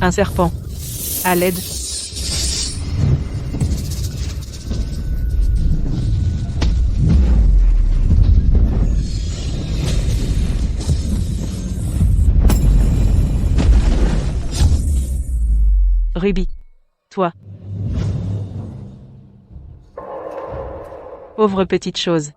Un serpent. À l'aide. Ruby. Toi. Pauvre petite chose.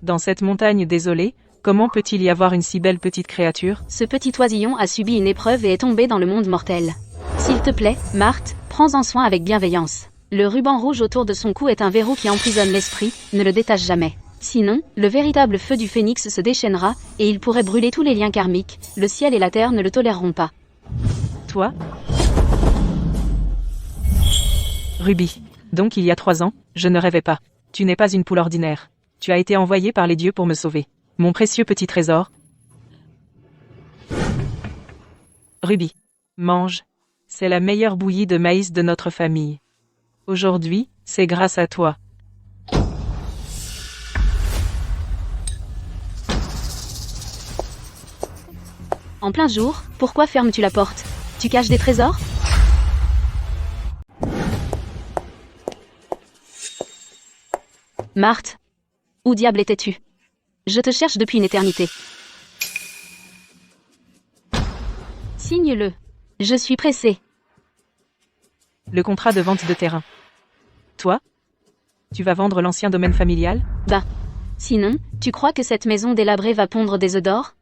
Dans cette montagne désolée, comment peut-il y avoir une si belle petite créature? Ce petit oisillon a subi une épreuve et est tombé dans le monde mortel. S'il te plaît, Marthe, prends-en soin avec bienveillance. Le ruban rouge autour de son cou est un verrou qui emprisonne l'esprit, ne le détache jamais. Sinon, le véritable feu du phénix se déchaînera, et il pourrait brûler tous les liens karmiques, le ciel et la terre ne le toléreront pas. Toi? Ruby. Donc il y a 3 ans, je ne rêvais pas. Tu n'es pas une poule ordinaire. Tu as été envoyée par les dieux pour me sauver. Mon précieux petit trésor. Ruby. Mange. C'est la meilleure bouillie de maïs de notre famille. Aujourd'hui, c'est grâce à toi. En plein jour, pourquoi fermes-tu la porte? Tu caches des trésors? Marthe. Où diable étais-tu? Je te cherche depuis une éternité. Signe-le. Je suis pressée. Le contrat de vente de terrain. Toi? Tu vas vendre l'ancien domaine familial? Bah. Sinon, tu crois que cette maison délabrée va pondre des œufs d'or?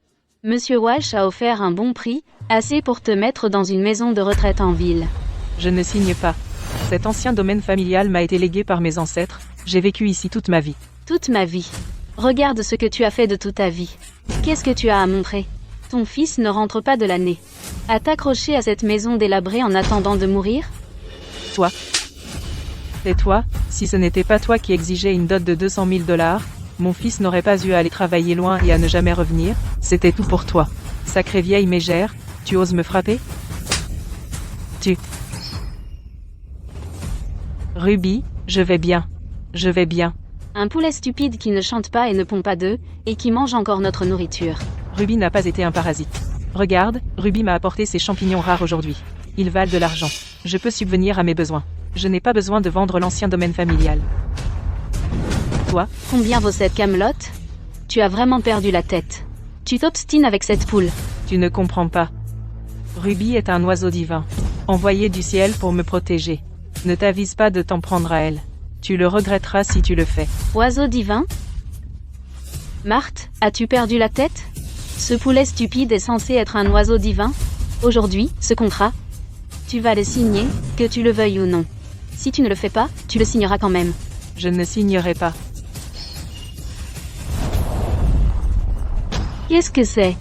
Monsieur Walsh a offert un bon prix, assez pour te mettre dans une maison de retraite en ville. Je ne signe pas. Cet ancien domaine familial m'a été légué par mes ancêtres, j'ai vécu ici toute ma vie. Toute ma vie. Regarde ce que tu as fait de toute ta vie. Qu'est-ce que tu as à montrer? Ton fils ne rentre pas de l'année. À t'accrocher à cette maison délabrée en attendant de mourir? Toi? Et toi, si ce n'était pas toi qui exigeais une dot de 200 000 $, mon fils n'aurait pas eu à aller travailler loin et à ne jamais revenir, c'était tout pour toi. Sacrée vieille mégère, tu oses me frapper? Ruby, je vais bien. Je vais bien. Un poulet stupide qui ne chante pas et ne pond pas d'œufs, et qui mange encore notre nourriture. Ruby n'a pas été un parasite. Regarde, Ruby m'a apporté ces champignons rares aujourd'hui. Ils valent de l'argent. Je peux subvenir à mes besoins. Je n'ai pas besoin de vendre l'ancien domaine familial. Toi? Combien vaut cette camelote? Tu as vraiment perdu la tête. Tu t'obstines avec cette poule. Tu ne comprends pas. Ruby est un oiseau divin, envoyé du ciel pour me protéger. Ne t'avise pas de t'en prendre à elle. Tu le regretteras si tu le fais. Oiseau divin? Marthe, as-tu perdu la tête? Ce poulet stupide est censé être un oiseau divin? Aujourd'hui, ce contrat, tu vas le signer, que tu le veuilles ou non. Si tu ne le fais pas, tu le signeras quand même. Je ne signerai pas. Qu'est-ce que c'est?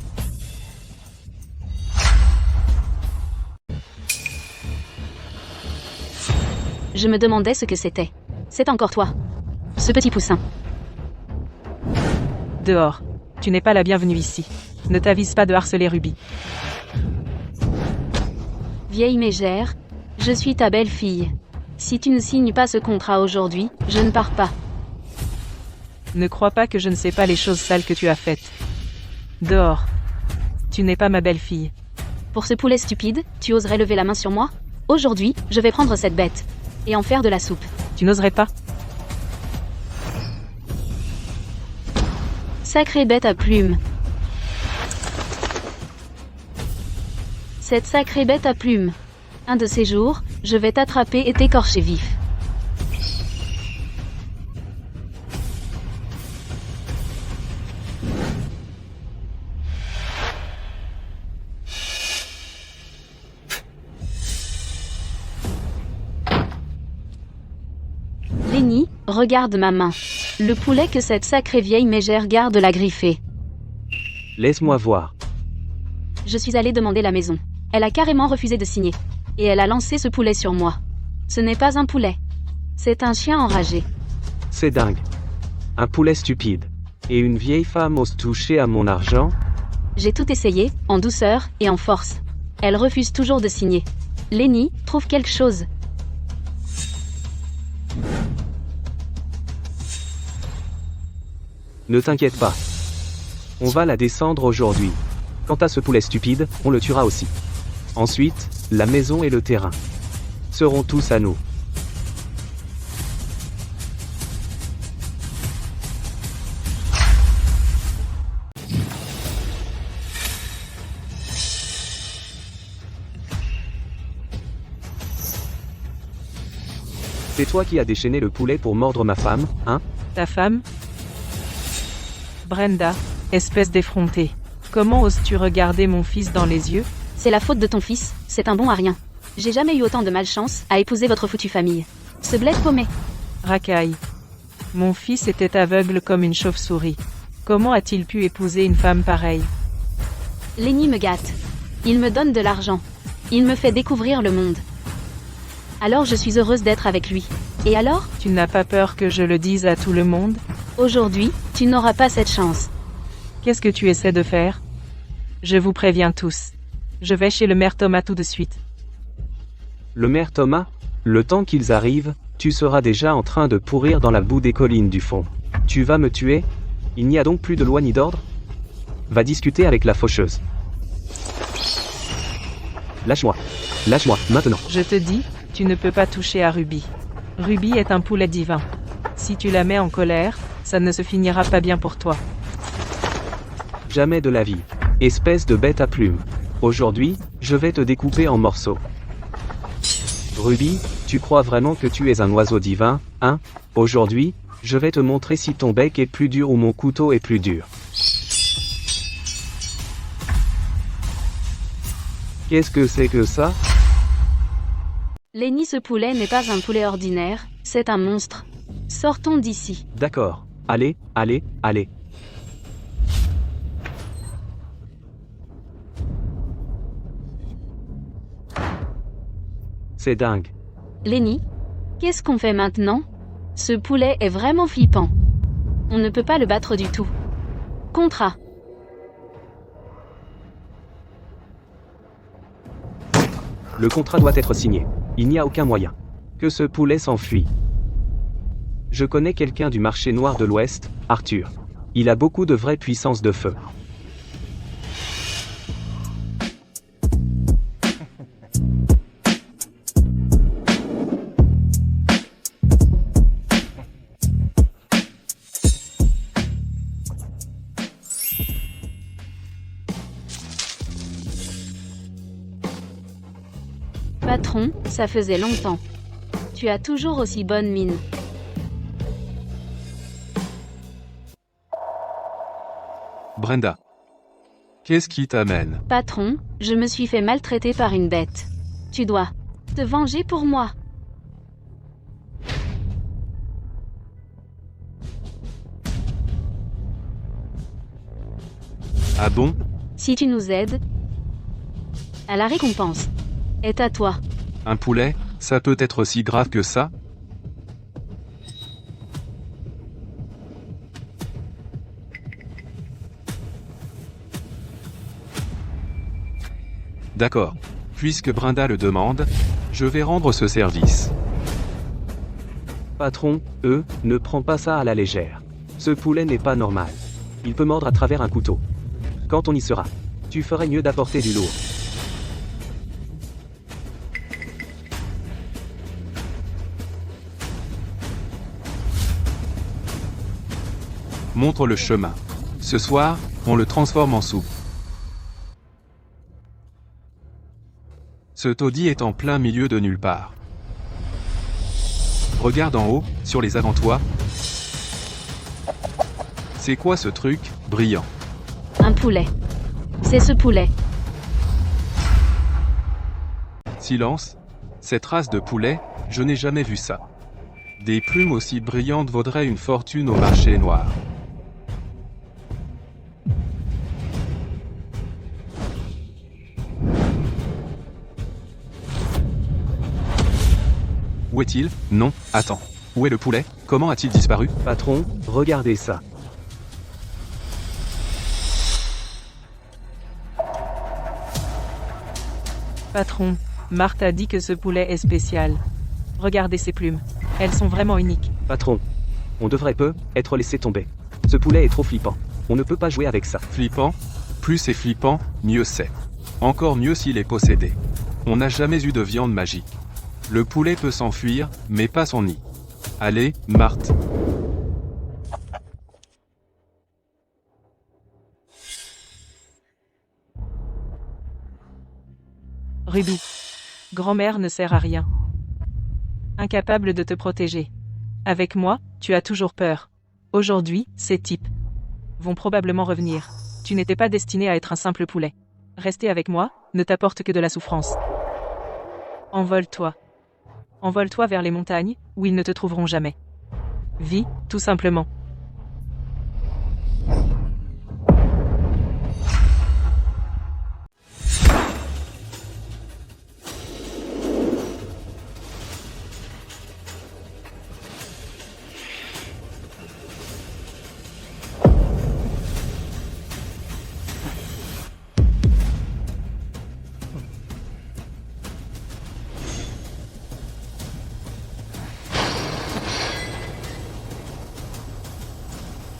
Je me demandais ce que c'était. C'est encore toi. Ce petit poussin. Dehors. Tu n'es pas la bienvenue ici. Ne t'avise pas de harceler Ruby. Vieille mégère, je suis ta belle-fille. Si tu ne signes pas ce contrat aujourd'hui, je ne pars pas. Ne crois pas que je ne sais pas les choses sales que tu as faites. Dehors. Tu n'es pas ma belle-fille. Pour ce poulet stupide, tu oserais lever la main sur moi? Aujourd'hui, je vais prendre cette bête. Et en faire de la soupe. Tu n'oserais pas? Sacrée bête à plumes. Cette sacrée bête à plumes. Un de ces jours, je vais t'attraper et t'écorcher vif. Lenny, regarde ma main. Le poulet que cette sacrée vieille mégère garde l'a griffé. Laisse-moi voir. Je suis allée demander la maison. Elle a carrément refusé de signer. Et elle a lancé ce poulet sur moi. Ce n'est pas un poulet. C'est un chien enragé. C'est dingue. Un poulet stupide. Et une vieille femme ose toucher à mon argent? J'ai tout essayé, en douceur et en force. Elle refuse toujours de signer. Lenny, trouve quelque chose. Ne t'inquiète pas. On va la descendre aujourd'hui. Quant à ce poulet stupide, on le tuera aussi. Ensuite, la maison et le terrain seront tous à nous. C'est toi qui as déchaîné le poulet pour mordre ma femme, hein? Ta femme? Brenda, espèce d'effrontée. Comment oses-tu regarder mon fils dans les yeux? C'est la faute de ton fils, c'est un bon à rien. J'ai jamais eu autant de malchance à épouser votre foutue famille. Ce bled paumé. Racaille. Mon fils était aveugle comme une chauve-souris. Comment a-t-il pu épouser une femme pareille? Lenny me gâte. Il me donne de l'argent. Il me fait découvrir le monde. Alors je suis heureuse d'être avec lui. Et alors? Tu n'as pas peur que je le dise à tout le monde? Aujourd'hui, tu n'auras pas cette chance. Qu'est-ce que tu essaies de faire? Je vous préviens tous. Je vais chez le maire Thomas tout de suite. Le maire Thomas? Le temps qu'ils arrivent, tu seras déjà en train de pourrir dans la boue des collines du fond. Tu vas me tuer? Il n'y a donc plus de loi ni d'ordre? Va discuter avec la faucheuse. Lâche-moi. Lâche-moi, maintenant. Je te dis, tu ne peux pas toucher à Ruby. Ruby est un poulet divin. Si tu la mets en colère, ça ne se finira pas bien pour toi. Jamais de la vie. Espèce de bête à plumes. Aujourd'hui, je vais te découper en morceaux. Ruby, tu crois vraiment que tu es un oiseau divin, hein? Aujourd'hui, je vais te montrer si ton bec est plus dur ou mon couteau est plus dur. Qu'est-ce que c'est que ça? Lenny, ce poulet n'est pas un poulet ordinaire, c'est un monstre. Sortons d'ici. D'accord. Allez, allez, allez. C'est dingue. Lenny, qu'est-ce qu'on fait maintenant? Ce poulet est vraiment flippant. On ne peut pas le battre du tout. Contrat. Le contrat doit être signé. Il n'y a aucun moyen que ce poulet s'enfuit. Je connais quelqu'un du marché noir de l'Ouest, Arthur. Il a beaucoup de vraie puissance de feu. Patron, ça faisait longtemps. Tu as toujours aussi bonne mine. Brenda. Qu'est-ce qui t'amène? Patron, je me suis fait maltraiter par une bête. Tu dois te venger pour moi. Ah bon? Si tu nous aides, à la récompense est à toi. Un poulet, ça peut être si grave que ça? D'accord. Puisque Brenda le demande, je vais rendre ce service. Patron, ne prends pas ça à la légère. Ce poulet n'est pas normal. Il peut mordre à travers un couteau. Quand on y sera, tu ferais mieux d'apporter du lourd. Montre le chemin. Ce soir, on le transforme en soupe. Ce taudis est en plein milieu de nulle part. Regarde en haut, sur les avant-toits. C'est quoi ce truc, brillant? Un poulet. C'est ce poulet. Silence. Cette race de poulet, je n'ai jamais vu ça. Des plumes aussi brillantes vaudraient une fortune au marché noir. Où est-il? Non, attends. Où est le poulet? Comment a-t-il disparu? Patron, regardez ça. Patron, Marthe a dit que ce poulet est spécial. Regardez ses plumes. Elles sont vraiment uniques. Patron, on devrait être laissé tomber. Ce poulet est trop flippant. On ne peut pas jouer avec ça. Flippant? Plus c'est flippant, mieux c'est. Encore mieux s'il est possédé. On n'a jamais eu de viande magique. Le poulet peut s'enfuir, mais pas son nid. Allez, Marthe. Ruby. Grand-mère ne sert à rien. Incapable de te protéger. Avec moi, tu as toujours peur. Aujourd'hui, ces types vont probablement revenir. Tu n'étais pas destiné à être un simple poulet. Rester avec moi ne t'apporte que de la souffrance. Envole-toi. Envole-toi vers les montagnes, où ils ne te trouveront jamais. Vis, tout simplement.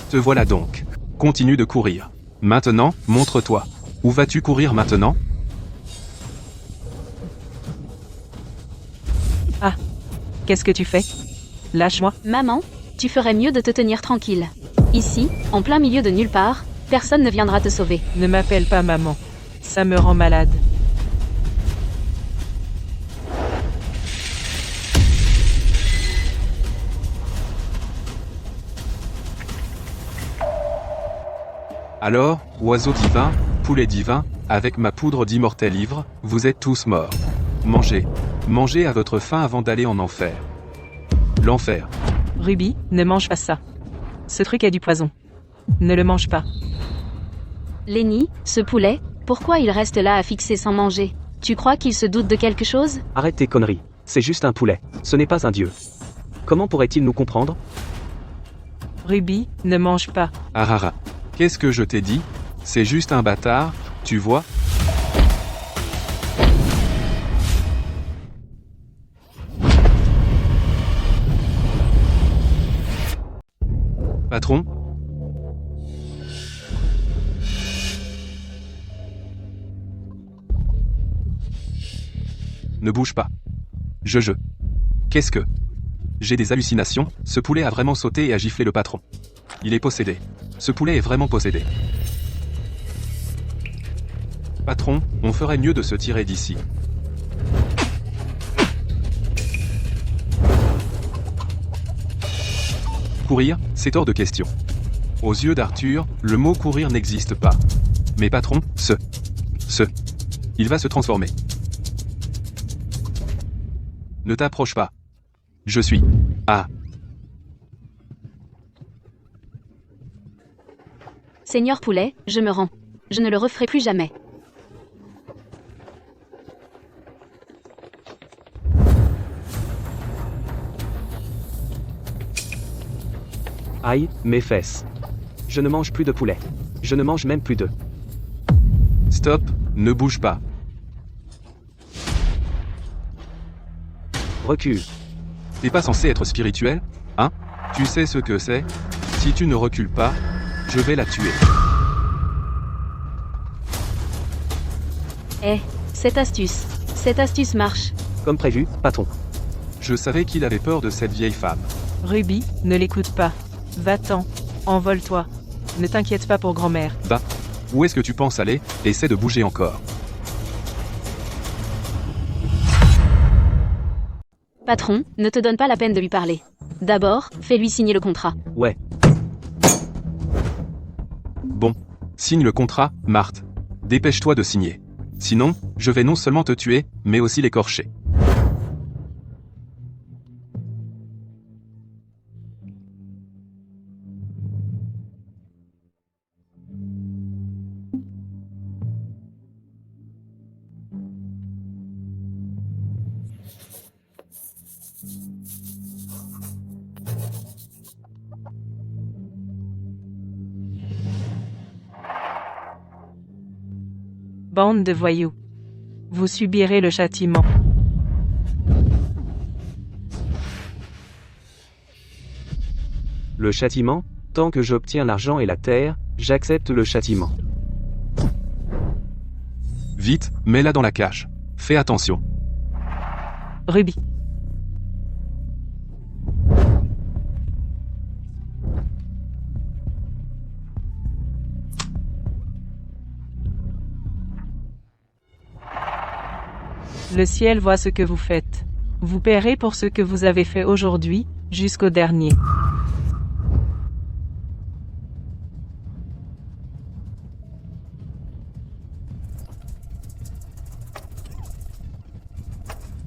Te voilà donc. Continue de courir. Maintenant, montre-toi. Où vas-tu courir maintenant? Ah. Qu'est-ce que tu fais? Lâche-moi. Maman, tu ferais mieux de te tenir tranquille. Ici, en plein milieu de nulle part, personne ne viendra te sauver. Ne m'appelle pas maman. Ça me rend malade. Alors, oiseau divin, poulet divin, avec ma poudre d'immortel ivre, vous êtes tous morts. Mangez. Mangez à votre faim avant d'aller en enfer. L'enfer. Ruby, ne mange pas ça. Ce truc a du poison. Ne le mange pas. Lenny, ce poulet, pourquoi il reste là à fixer sans manger? Tu crois qu'il se doute de quelque chose? Arrête tes conneries. C'est juste un poulet. Ce n'est pas un dieu. Comment pourrait-il nous comprendre? Ruby, ne mange pas. Arara. Qu'est-ce que je t'ai dit? C'est juste un bâtard, tu vois? Patron? Ne bouge pas. Je. Qu'est-ce que? J'ai des hallucinations, ce poulet a vraiment sauté et a giflé le patron. Il est possédé. Ce poulet est vraiment possédé. Patron, on ferait mieux de se tirer d'ici. Courir, c'est hors de question. Aux yeux d'Arthur, le mot courir n'existe pas. Mais patron, il va se transformer. Ne t'approche pas. Je suis. Ah. Seigneur Poulet, je me rends. Je ne le referai plus jamais. Aïe, mes fesses. Je ne mange plus de poulet. Je ne mange même plus d'œufs. Stop, ne bouge pas. Recule. T'es pas censé être spirituel, hein? Tu sais ce que c'est? Si tu ne recules pas, je vais la tuer. Cette astuce marche. Comme prévu, patron. Je savais qu'il avait peur de cette vieille femme. Ruby, ne l'écoute pas. Va-t'en. Envole-toi. Ne t'inquiète pas pour grand-mère. Bah, où est-ce que tu penses aller? Essaie de bouger encore. Patron, ne te donne pas la peine de lui parler. D'abord, fais-lui signer le contrat. Ouais. Bon. Signe le contrat, Marthe. Dépêche-toi de signer. Sinon, je vais non seulement te tuer, mais aussi l'écorcher. Bande de voyous. Vous subirez le châtiment. Le châtiment? Tant que j'obtiens l'argent et la terre, j'accepte le châtiment. Vite, mets-la dans la cage. Fais attention. Ruby. Le ciel voit ce que vous faites. Vous paierez pour ce que vous avez fait aujourd'hui, jusqu'au dernier.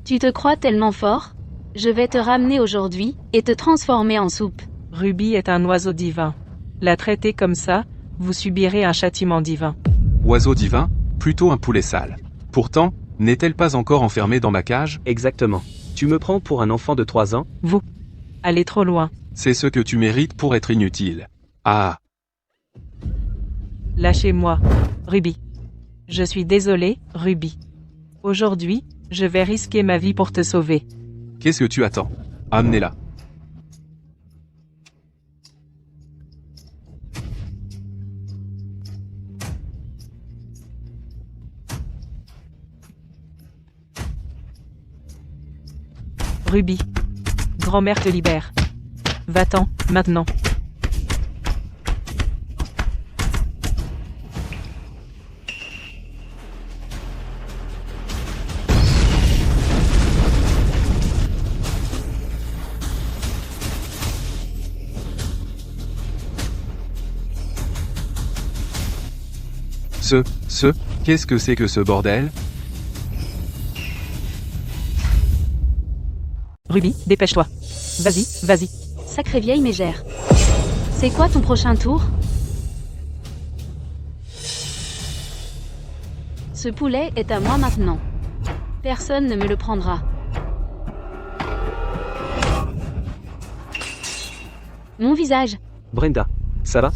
Tu te crois tellement fort? Je vais te ramener aujourd'hui, et te transformer en soupe. Ruby est un oiseau divin. La traiter comme ça, vous subirez un châtiment divin. Oiseau divin, plutôt un poulet sale. Pourtant, n'est-elle pas encore enfermée dans ma cage? Exactement. Tu me prends pour un enfant de 3 ans? Vous allez trop loin. C'est ce que tu mérites pour être inutile. Ah, Lâchez-moi, Ruby. Je suis désolé, Ruby. Aujourd'hui, je vais risquer ma vie pour te sauver. qu'est-ce que tu attends? Amenez-la. Ruby. Grand-mère te libère. Va-t'en, maintenant. Qu'est-ce que c'est que ce bordel? Ruby, dépêche-toi. Vas-y, vas-y. Sacrée vieille mégère. C'est quoi ton prochain tour? Ce poulet est à moi maintenant. Personne ne me le prendra. Mon visage. Brenda, ça va?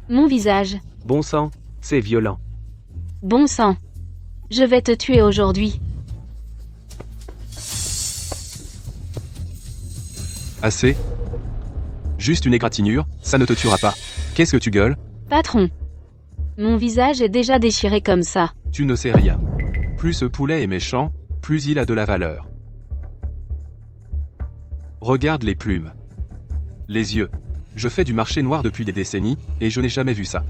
Mon visage. Bon sang, c'est violent. Bon sang. Je vais te tuer aujourd'hui. Assez? Juste une égratignure, ça ne te tuera pas. Qu'est-ce que tu gueules? Patron. Mon visage est déjà déchiré comme ça. Tu ne sais rien. Plus ce poulet est méchant, plus il a de la valeur. Regarde les plumes. Les yeux. Je fais du marché noir depuis des décennies, et je n'ai jamais vu ça.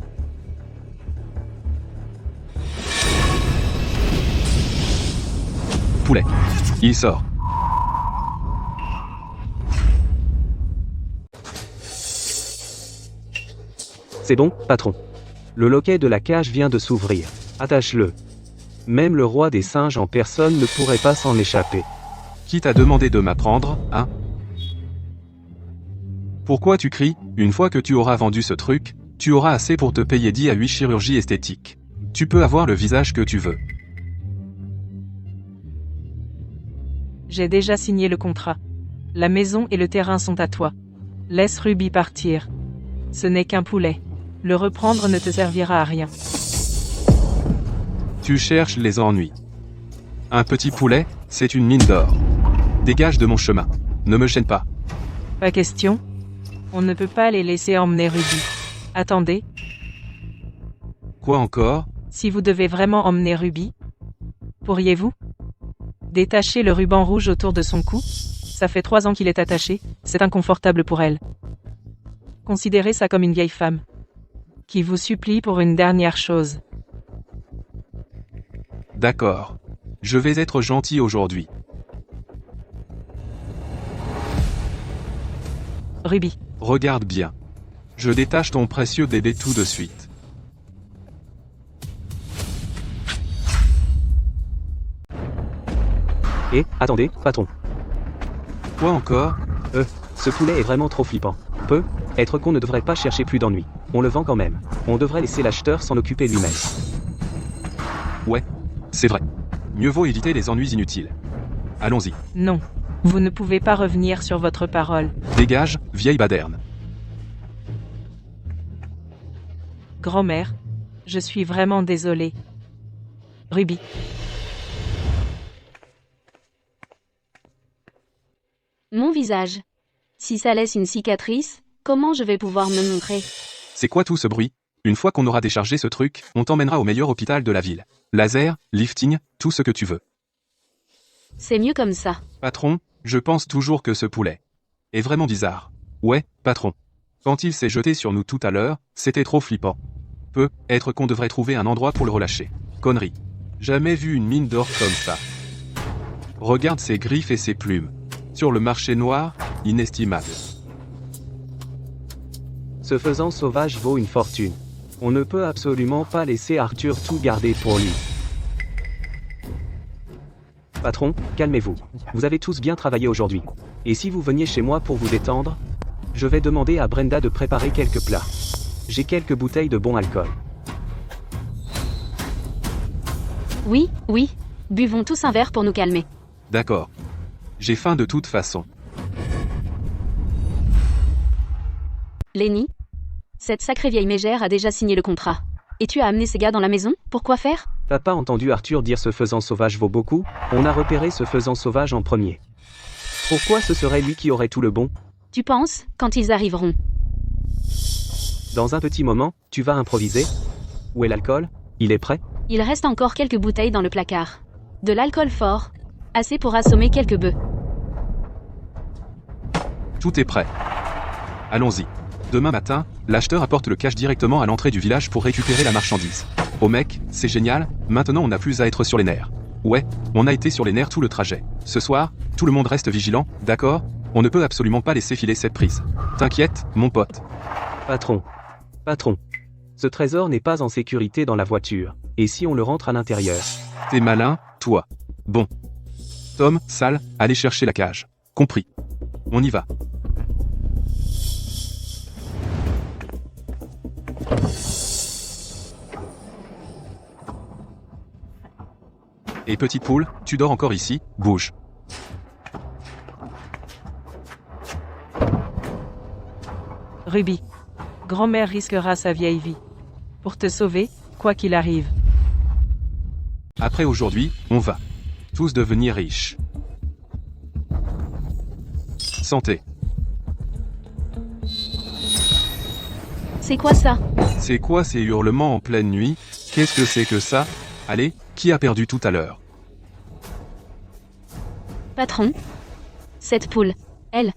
Poulet. Il sort. C'est bon, patron. Le loquet de la cage vient de s'ouvrir. Attache-le. Même le roi des singes en personne ne pourrait pas s'en échapper. Qui t'a demandé de m'apprendre, hein? Pourquoi tu cries? Une fois que tu auras vendu ce truc, tu auras assez pour te payer 10 à 8 chirurgies esthétiques. Tu peux avoir le visage que tu veux. J'ai déjà signé le contrat. La maison et le terrain sont à toi. Laisse Ruby partir. Ce n'est qu'un poulet. Le reprendre ne te servira à rien. Tu cherches les ennuis. Un petit poulet, c'est une mine d'or. Dégage de mon chemin. Ne me gêne pas. Pas question. On ne peut pas les laisser emmener Ruby. Attendez, Quoi encore? si vous devez vraiment emmener Ruby, pourriez-vous détacher le ruban rouge autour de son cou? Ça fait 3 ans qu'il est attaché, c'est inconfortable pour elle. Considérez ça comme une vieille femme qui vous supplie pour une dernière chose. D'accord. Je vais être gentil aujourd'hui. Ruby, Regarde bien. Je détache ton précieux bébé tout de suite. Et, attendez, patron. Quoi encore? Ce poulet est vraiment trop flippant. Être con ne devrait pas chercher plus d'ennuis. On le vend quand même. On devrait laisser l'acheteur s'en occuper lui-même. Ouais, c'est vrai. Mieux vaut éviter les ennuis inutiles. Allons-y. non. Vous ne pouvez pas revenir sur votre parole. Dégage, vieille baderne. Grand-mère, je suis vraiment désolée. Ruby, Mon visage. Si ça laisse une cicatrice, comment je vais pouvoir me montrer? C'est quoi tout ce bruit? Une fois qu'on aura déchargé ce truc, on t'emmènera au meilleur hôpital de la ville. Laser, lifting, tout ce que tu veux. C'est mieux comme ça. Patron, je pense toujours que ce poulet est vraiment bizarre. Ouais, patron. Quand il s'est jeté sur nous tout à l'heure, c'était trop flippant. Peut-être qu'on devrait trouver un endroit pour le relâcher. Connerie. Jamais vu une mine d'or comme ça. Regarde ses griffes et ses plumes. Sur le marché noir, inestimable. Ce faisan sauvage vaut une fortune. On ne peut absolument pas laisser Arthur tout garder pour lui. Patron, calmez-vous. Vous avez tous bien travaillé aujourd'hui. Et si vous veniez chez moi pour vous détendre, je vais demander à Brenda de préparer quelques plats. J'ai quelques bouteilles de bon alcool. Oui, oui. Buvons tous un verre pour nous calmer. D'accord. J'ai faim de toute façon. Lenny, cette sacrée vieille mégère a déjà signé le contrat. Et tu as amené ces gars dans la maison, pour quoi faire? T'as pas entendu Arthur dire ce faisan sauvage vaut beaucoup? On a repéré ce faisan sauvage en premier. Pourquoi ce serait lui qui aurait tout le bon? Tu penses, quand ils arriveront? Dans un petit moment, tu vas improviser? Où est l'alcool? Il est prêt? Il reste encore quelques bouteilles dans le placard. De l'alcool fort. Assez pour assommer quelques bœufs. Tout est prêt. Allons-y. Demain matin, l'acheteur apporte le cash directement à l'entrée du village pour récupérer la marchandise. Oh mec, c'est génial, maintenant on n'a plus à être sur les nerfs. Ouais, on a été sur les nerfs tout le trajet. Ce soir, tout le monde reste vigilant, d'accord? On ne peut absolument pas laisser filer cette prise. T'inquiète, mon pote. Patron. Patron. Ce trésor n'est pas en sécurité dans la voiture. Et si on le rentre à l'intérieur? T'es malin, toi. Bon. Tom, Sal, allez chercher la cage. Compris. On y va. Et petite poule, tu dors encore ici, bouge. Ruby. Grand-mère risquera sa vieille vie. Pour te sauver, quoi qu'il arrive. Après aujourd'hui, on va tous devenir riches. Santé. C'est quoi ça? C'est quoi ces hurlements en pleine nuit? Qu'est-ce que c'est que ça? Allez, qui a perdu tout à l'heure? Patron? Cette poule, elle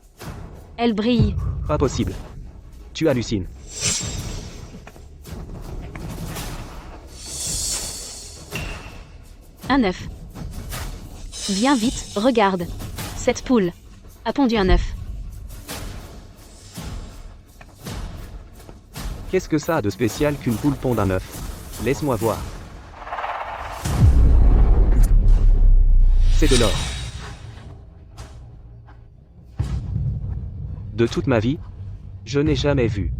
brille. Pas possible. Tu hallucines. Un œuf. Viens vite, regarde. Cette poule a pondu un œuf. Qu'est-ce que ça a de spécial qu'une poule ponde un œuf? Laisse-moi voir. C'est de l'or. De toute ma vie, je n'ai jamais vu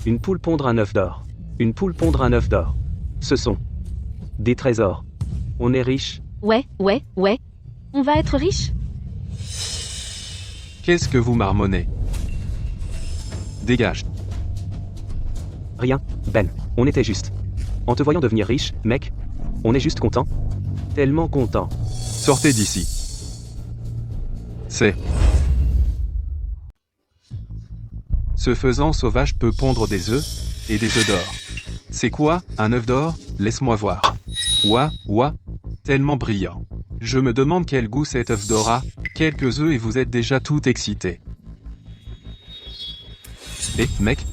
une poule pondre un œuf d'or. Une poule pondre un œuf d'or. Ce sont des trésors. On est riche. Ouais. On va être riche? Qu'est-ce que vous marmonnez? Dégage. Rien, Ben. On était juste. En te voyant devenir riche, mec, on est juste content. Tellement content. Sortez d'ici. C'est... Ce faisan sauvage peut pondre des œufs, et des œufs d'or. C'est quoi, un œuf d'or? Laisse-moi voir. Ouah, tellement brillant. Je me demande quel goût cet œuf d'or a. Quelques œufs et vous êtes déjà tout excité. Eh, mec,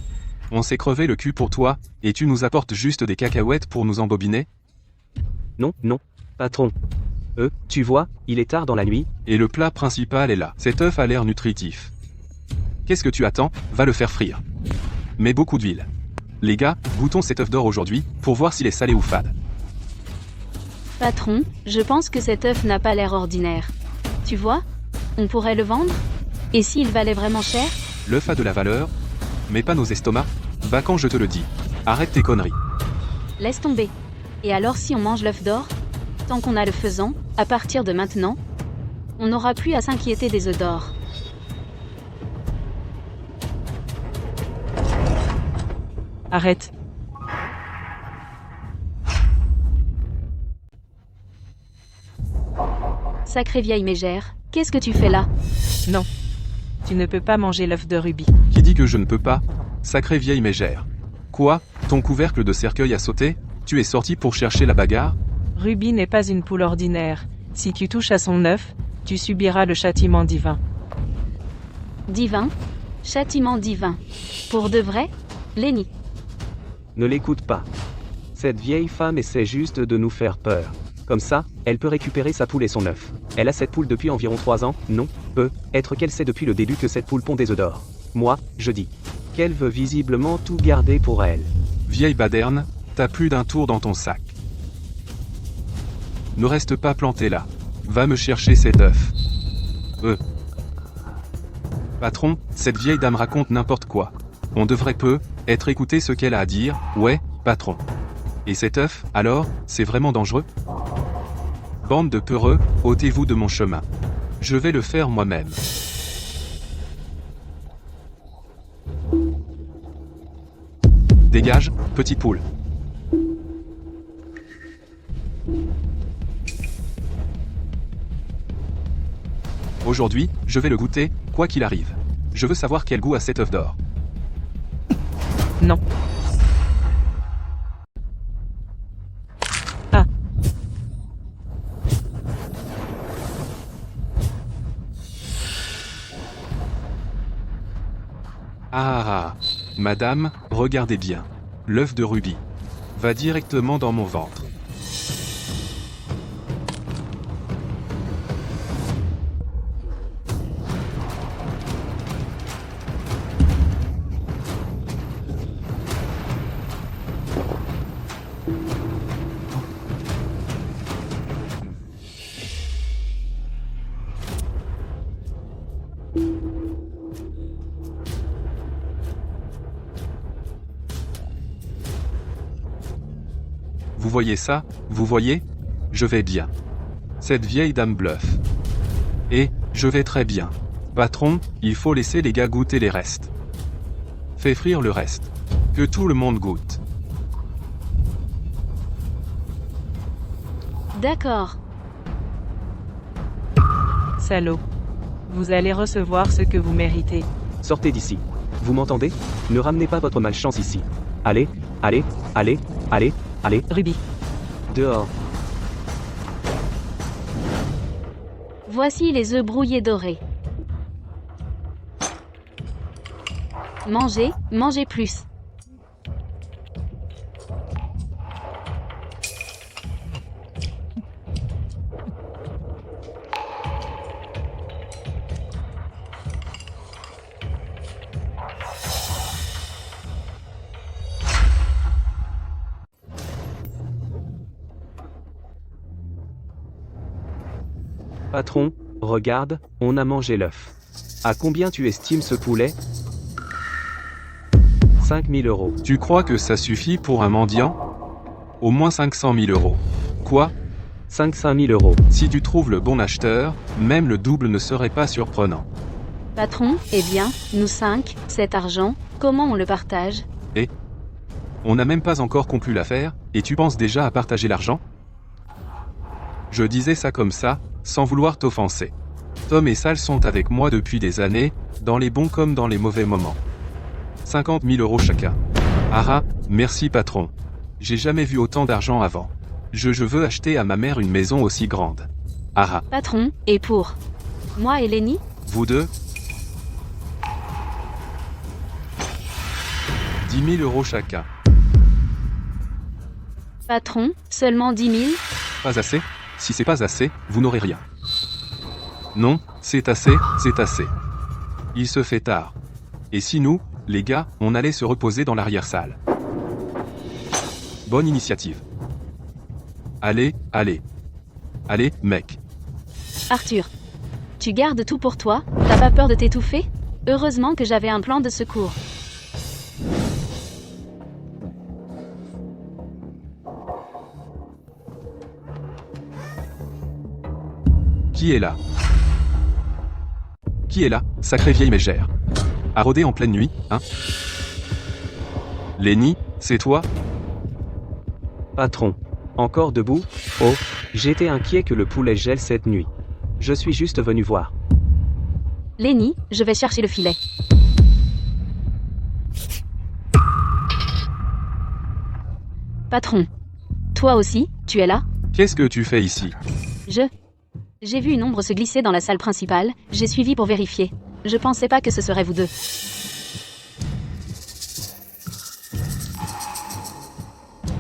on s'est crevé le cul pour toi, et tu nous apportes juste des cacahuètes pour nous embobiner? Non, patron. Tu vois, il est tard dans la nuit. Et le plat principal est là. Cet œuf a l'air nutritif. Qu'est-ce que tu attends? Va le faire frire. Mets beaucoup d'huile. Les gars, goûtons cet œuf d'or aujourd'hui, pour voir s'il est salé ou fade. Patron, je pense que cet œuf n'a pas l'air ordinaire. Tu vois? On pourrait le vendre? Et s'il valait vraiment cher? L'œuf a de la valeur, mais pas nos estomacs. Bah quand je te le dis. Arrête tes conneries. Laisse tomber. Et alors si on mange l'œuf d'or? Tant qu'on a le faisan, à partir de maintenant, on n'aura plus à s'inquiéter des œufs d'or. Arrête. Sacrée vieille mégère, qu'est-ce que tu fais là? Non. Tu ne peux pas manger l'œuf de Ruby. Qui dit que je ne peux pas? Sacrée vieille mégère. Quoi? Ton couvercle de cercueil a sauté? Tu es sorti pour chercher la bagarre? Ruby n'est pas une poule ordinaire. Si tu touches à son œuf, tu subiras le châtiment divin. Divin? Châtiment divin. Pour de vrai? Lenny. Ne l'écoute pas. Cette vieille femme essaie juste de nous faire peur. Comme ça, elle peut récupérer sa poule et son œuf. Elle a cette poule depuis environ 3 ans, non, peut être qu'elle sait depuis le début que cette poule pond des œufs d'or. Moi, je dis qu'elle veut visiblement tout garder pour elle. Vieille baderne, t'as plus d'un tour dans ton sac. Ne reste pas planté là. Va me chercher cet œuf. Patron, cette vieille dame raconte n'importe quoi. On devrait être écouter ce qu'elle a à dire, ouais, patron. Et cet œuf, alors, c'est vraiment dangereux? Bande de peureux, ôtez-vous de mon chemin. Je vais le faire moi-même. Dégage, petite poule. Aujourd'hui, je vais le goûter, quoi qu'il arrive. Je veux savoir quel goût a cet œuf d'or. Non. Ah. Ah, madame, regardez bien. L'œuf de Ruby va directement dans mon ventre. Vous voyez ça? Vous voyez? Je vais bien. Cette vieille dame bluffe. Et, je vais très bien. Patron, il faut laisser les gars goûter les restes. Fais frire le reste. Que tout le monde goûte. D'accord. Salaud. Vous allez recevoir ce que vous méritez. Sortez d'ici. Vous m'entendez? Ne ramenez pas votre malchance ici. Allez, allez, allez, allez, allez, Ruby. dehors. Voici les œufs brouillés dorés. Mangez, mangez plus. Patron, regarde, on a mangé l'œuf. À combien tu estimes ce poulet? 5 000 euros. Tu crois que ça suffit pour un mendiant? Au moins 500 000 euros. Quoi? 500 000 euros. Si tu trouves le bon acheteur, même le double ne serait pas surprenant. Patron, eh bien, nous 5, cet argent, comment on le partage? On n'a même pas encore conclu l'affaire, et tu penses déjà à partager l'argent? Je disais ça comme ça, sans vouloir t'offenser. Tom et Sal sont avec moi depuis des années, dans les bons comme dans les mauvais moments. 50 000 euros chacun. Ah, merci patron. J'ai jamais vu autant d'argent avant. Je veux acheter à ma mère une maison aussi grande. Ah, Patron, et pour moi et Lenny? vous deux? 10 000 euros chacun. Patron, seulement 10 000? Pas assez? Si c'est pas assez, vous n'aurez rien. Non, c'est assez, c'est assez. Il se fait tard. Et si nous, les gars, on allait se reposer dans l'arrière-salle? Bonne initiative. Allez, allez. Allez, mec. Arthur. Tu gardes tout pour toi? T'as pas peur de t'étouffer? Heureusement que j'avais un plan de secours. Qui est là? Qui est là, sacrée vieille mégère? À rôder en pleine nuit, hein? Lenny, c'est toi? Patron. Encore debout? Oh, j'étais inquiet que le poulet gèle cette nuit. Je suis juste venu voir. Lenny, je vais chercher le filet. Patron. Toi aussi, tu es là? Qu'est-ce que tu fais ici? J'ai vu une ombre se glisser dans la salle principale, j'ai suivi pour vérifier. Je pensais pas que ce serait vous deux.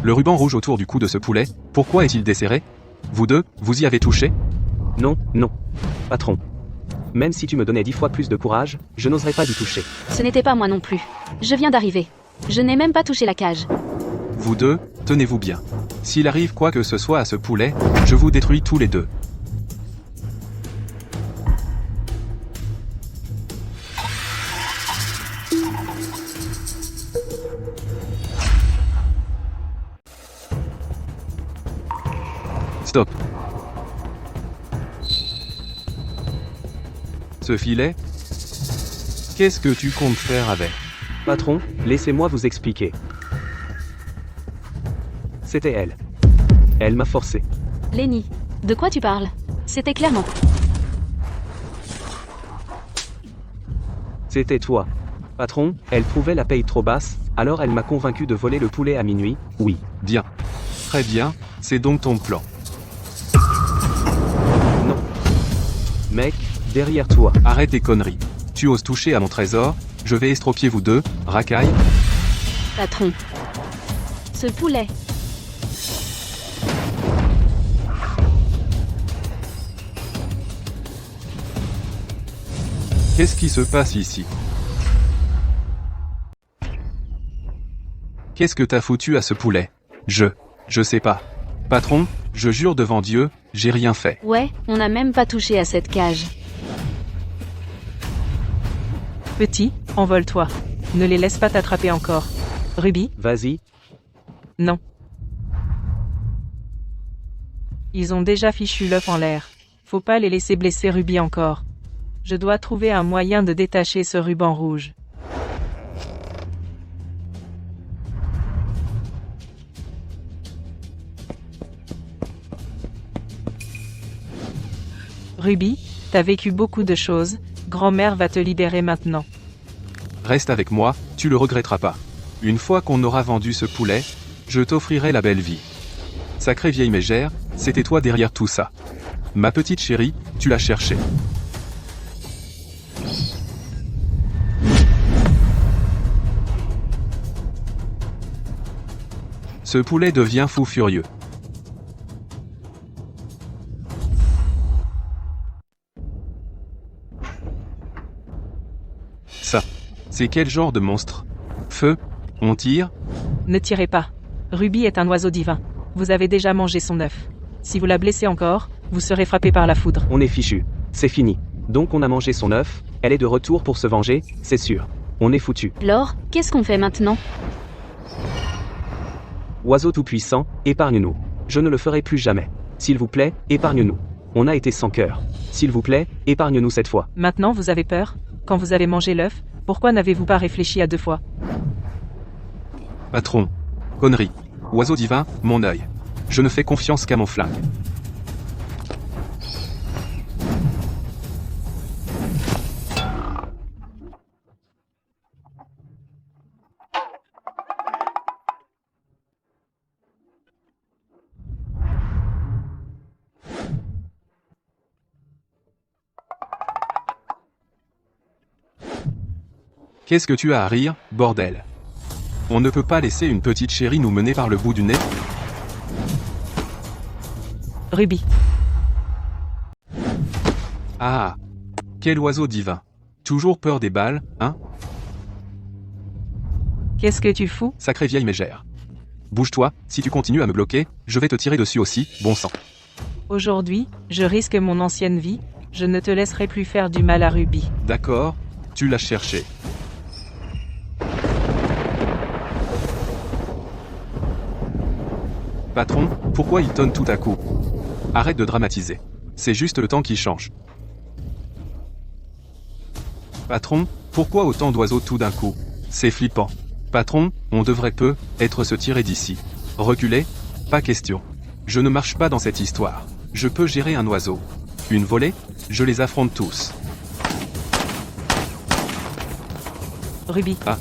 Le ruban rouge autour du cou de ce poulet, pourquoi est-il desserré? Vous deux, vous y avez touché? Non, non. Patron. Même si tu me donnais 10 fois plus de courage, je n'oserais pas d'y toucher. Ce n'était pas moi non plus. Je viens d'arriver. Je n'ai même pas touché la cage. Vous deux, tenez-vous bien. S'il arrive quoi que ce soit à ce poulet, je vous détruis tous les deux. Stop. Ce filet? Qu'est-ce que tu comptes faire avec? Patron, laissez-moi vous expliquer. C'était elle. Elle m'a forcé. Lenny, de quoi tu parles? C'était clairement... C'était toi. Patron, elle trouvait la paye trop basse, alors elle m'a convaincu de voler le poulet à minuit, oui. Bien. Très bien, c'est donc ton plan. Non. Mec, derrière toi. Arrête tes conneries. Tu oses toucher à mon trésor, je vais estropier vous deux, racaille. Patron. Ce poulet... Qu'est-ce qui se passe ici? Qu'est-ce que t'as foutu à ce poulet? Je sais pas. Patron, je jure devant Dieu, j'ai rien fait. Ouais, on n'a même pas touché à cette cage. Petit, envole-toi. Ne les laisse pas t'attraper encore. Ruby? Vas-y. Non. Ils ont déjà fichu l'œuf en l'air. Faut pas les laisser blesser Ruby encore. Je dois trouver un moyen de détacher ce ruban rouge. Ruby, t'as vécu beaucoup de choses, grand-mère va te libérer maintenant. Reste avec moi, tu le regretteras pas. Une fois qu'on aura vendu ce poulet, je t'offrirai la belle vie. Sacrée vieille mégère, c'était toi derrière tout ça. Ma petite chérie, tu l'as cherché. Ce poulet devient fou furieux. Ça, c'est quel genre de monstre? Feu? On tire? Ne tirez pas. Ruby est un oiseau divin. Vous avez déjà mangé son œuf. Si vous la blessez encore, vous serez frappé par la foudre. On est fichu. C'est fini. Donc on a mangé son œuf, elle est de retour pour se venger, c'est sûr. On est foutu. Laure, qu'est-ce qu'on fait maintenant? Oiseau tout-puissant, épargne-nous. Je ne le ferai plus jamais. S'il vous plaît, épargne-nous. On a été sans cœur. S'il vous plaît, épargne-nous cette fois. Maintenant vous avez peur? Quand vous avez mangé l'œuf, pourquoi n'avez-vous pas réfléchi à 2 fois? Patron. Connerie. Oiseau divin, mon œil. Je ne fais confiance qu'à mon flingue. Qu'est-ce que tu as à rire, bordel? On ne peut pas laisser une petite chérie nous mener par le bout du nez? Ruby. Ah! Quel oiseau divin! Toujours peur des balles, hein? Qu'est-ce que tu fous? Sacrée vieille mégère. Bouge-toi, si tu continues à me bloquer, je vais te tirer dessus aussi, bon sang. Aujourd'hui, je risque mon ancienne vie, je ne te laisserai plus faire du mal à Ruby. D'accord, tu l'as cherché. Patron, pourquoi il tonne tout à coup? Arrête de dramatiser. C'est juste le temps qui change. Patron, pourquoi autant d'oiseaux tout d'un coup? C'est flippant. Patron, on devrait être se tirer d'ici. Reculer? Pas question. Je ne marche pas dans cette histoire. Je peux gérer un oiseau. Une volée? Je les affronte tous. Ruby. Ah.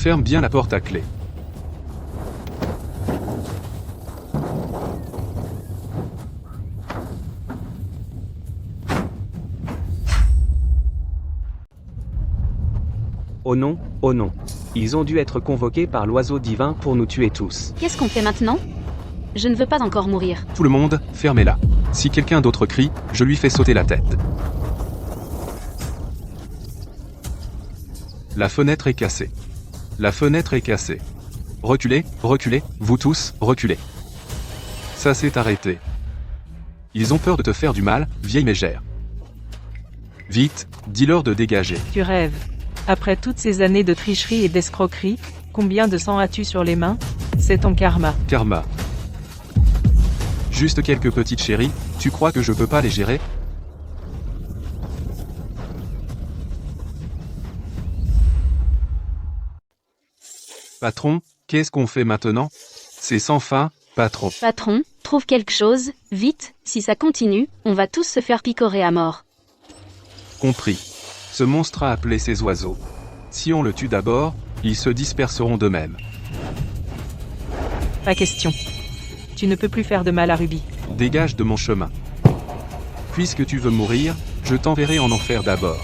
Ferme bien la porte à clé. Oh non, oh non. Ils ont dû être convoqués par l'oiseau divin pour nous tuer tous. Qu'est-ce qu'on fait maintenant? Je ne veux pas encore mourir. Tout le monde, fermez-la. Si quelqu'un d'autre crie, je lui fais sauter la tête. La fenêtre est cassée. La fenêtre est cassée. Reculez, reculez, vous tous, reculez. Ça s'est arrêté. Ils ont peur de te faire du mal, vieille mégère. Vite, dis-leur de dégager. Tu rêves. Après toutes ces années de tricherie et d'escroquerie, combien de sang as-tu sur les mains? C'est ton karma. Karma. Juste quelques petites chéries, tu crois que je peux pas les gérer? Patron, qu'est-ce qu'on fait maintenant? C'est sans fin, patron. Patron, trouve quelque chose, vite, si ça continue, on va tous se faire picorer à mort. Compris. Ce monstre a appelé ses oiseaux. Si on le tue d'abord, ils se disperseront d'eux-mêmes. Pas question. Tu ne peux plus faire de mal à Ruby. Dégage de mon chemin. Puisque tu veux mourir, je t'enverrai en enfer d'abord.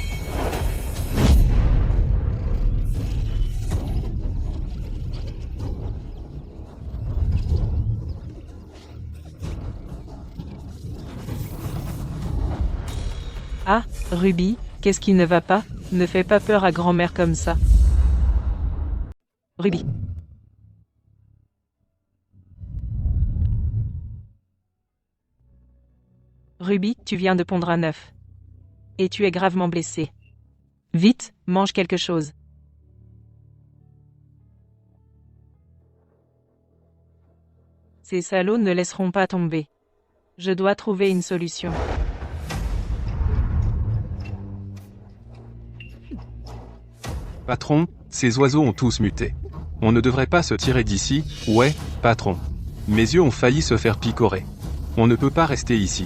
Ah, Ruby, qu'est-ce qui ne va pas? Ne fais pas peur à grand-mère comme ça. Ruby. Ruby, tu viens de pondre un œuf. Et tu es gravement blessée. Vite, mange quelque chose. Ces salauds ne laisseront pas tomber. Je dois trouver une solution. Patron, ces oiseaux ont tous muté. On ne devrait pas se tirer d'ici, ouais, patron. Mes yeux ont failli se faire picorer. On ne peut pas rester ici.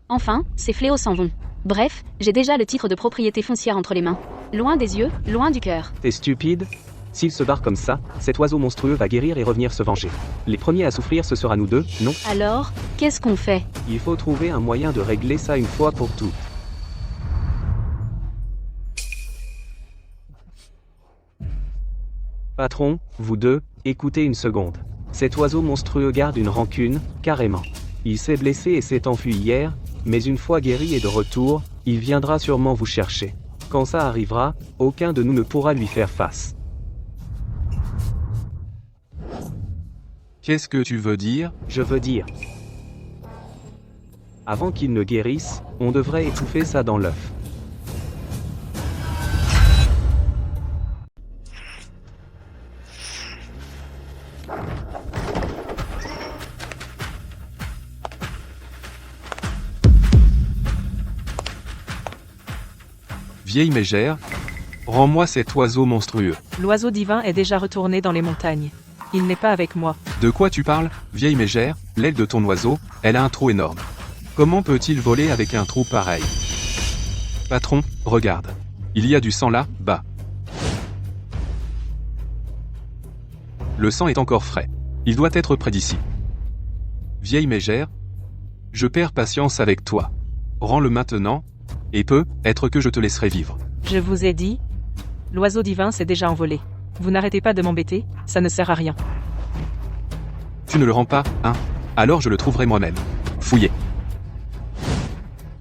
Enfin, ces fléaux s'en vont. Bref, j'ai déjà le titre de propriété foncière entre les mains. Loin des yeux, loin du cœur. T'es stupide? S'il se barre comme ça, cet oiseau monstrueux va guérir et revenir se venger. Les premiers à souffrir ce sera nous deux, non? Alors, qu'est-ce qu'on fait? Il faut trouver un moyen de régler ça une fois pour toutes. Patron, vous deux, écoutez une seconde. Cet oiseau monstrueux garde une rancune, carrément. Il s'est blessé et s'est enfui hier, mais une fois guéri et de retour, il viendra sûrement vous chercher. Quand ça arrivera, aucun de nous ne pourra lui faire face. Qu'est-ce que tu veux dire? Je veux dire. Avant qu'il ne guérisse, on devrait étouffer ça dans l'œuf. Vieille mégère, rends-moi cet oiseau monstrueux. L'oiseau divin est déjà retourné dans les montagnes. Il n'est pas avec moi. De quoi tu parles, vieille mégère? L'aile de ton oiseau, elle a un trou énorme. Comment peut-il voler avec un trou pareil? Patron, regarde. Il y a du sang là, bas. Le sang est encore frais. Il doit être près d'ici. Vieille mégère, je perds patience avec toi. Rends-le maintenant, et peut-être que je te laisserai vivre. Je vous ai dit, l'oiseau divin s'est déjà envolé. Vous n'arrêtez pas de m'embêter, ça ne sert à rien. Tu ne le rends pas, hein? Alors je le trouverai moi-même. Fouillez.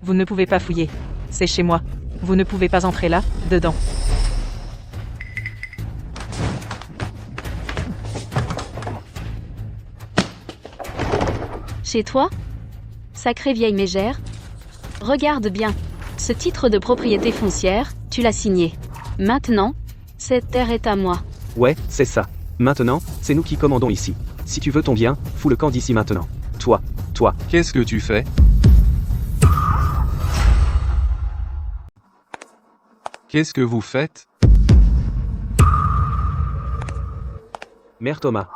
Vous ne pouvez pas fouiller. C'est chez moi. Vous ne pouvez pas entrer là, dedans. Chez toi? Sacrée vieille mégère. Regarde bien. Ce titre de propriété foncière, tu l'as signé. Maintenant, cette terre est à moi. Ouais, c'est ça. Maintenant, c'est nous qui commandons ici. Si tu veux ton bien, fous le camp d'ici maintenant. Toi. Qu'est-ce que tu fais? Qu'est-ce que vous faites? Mère Thomas.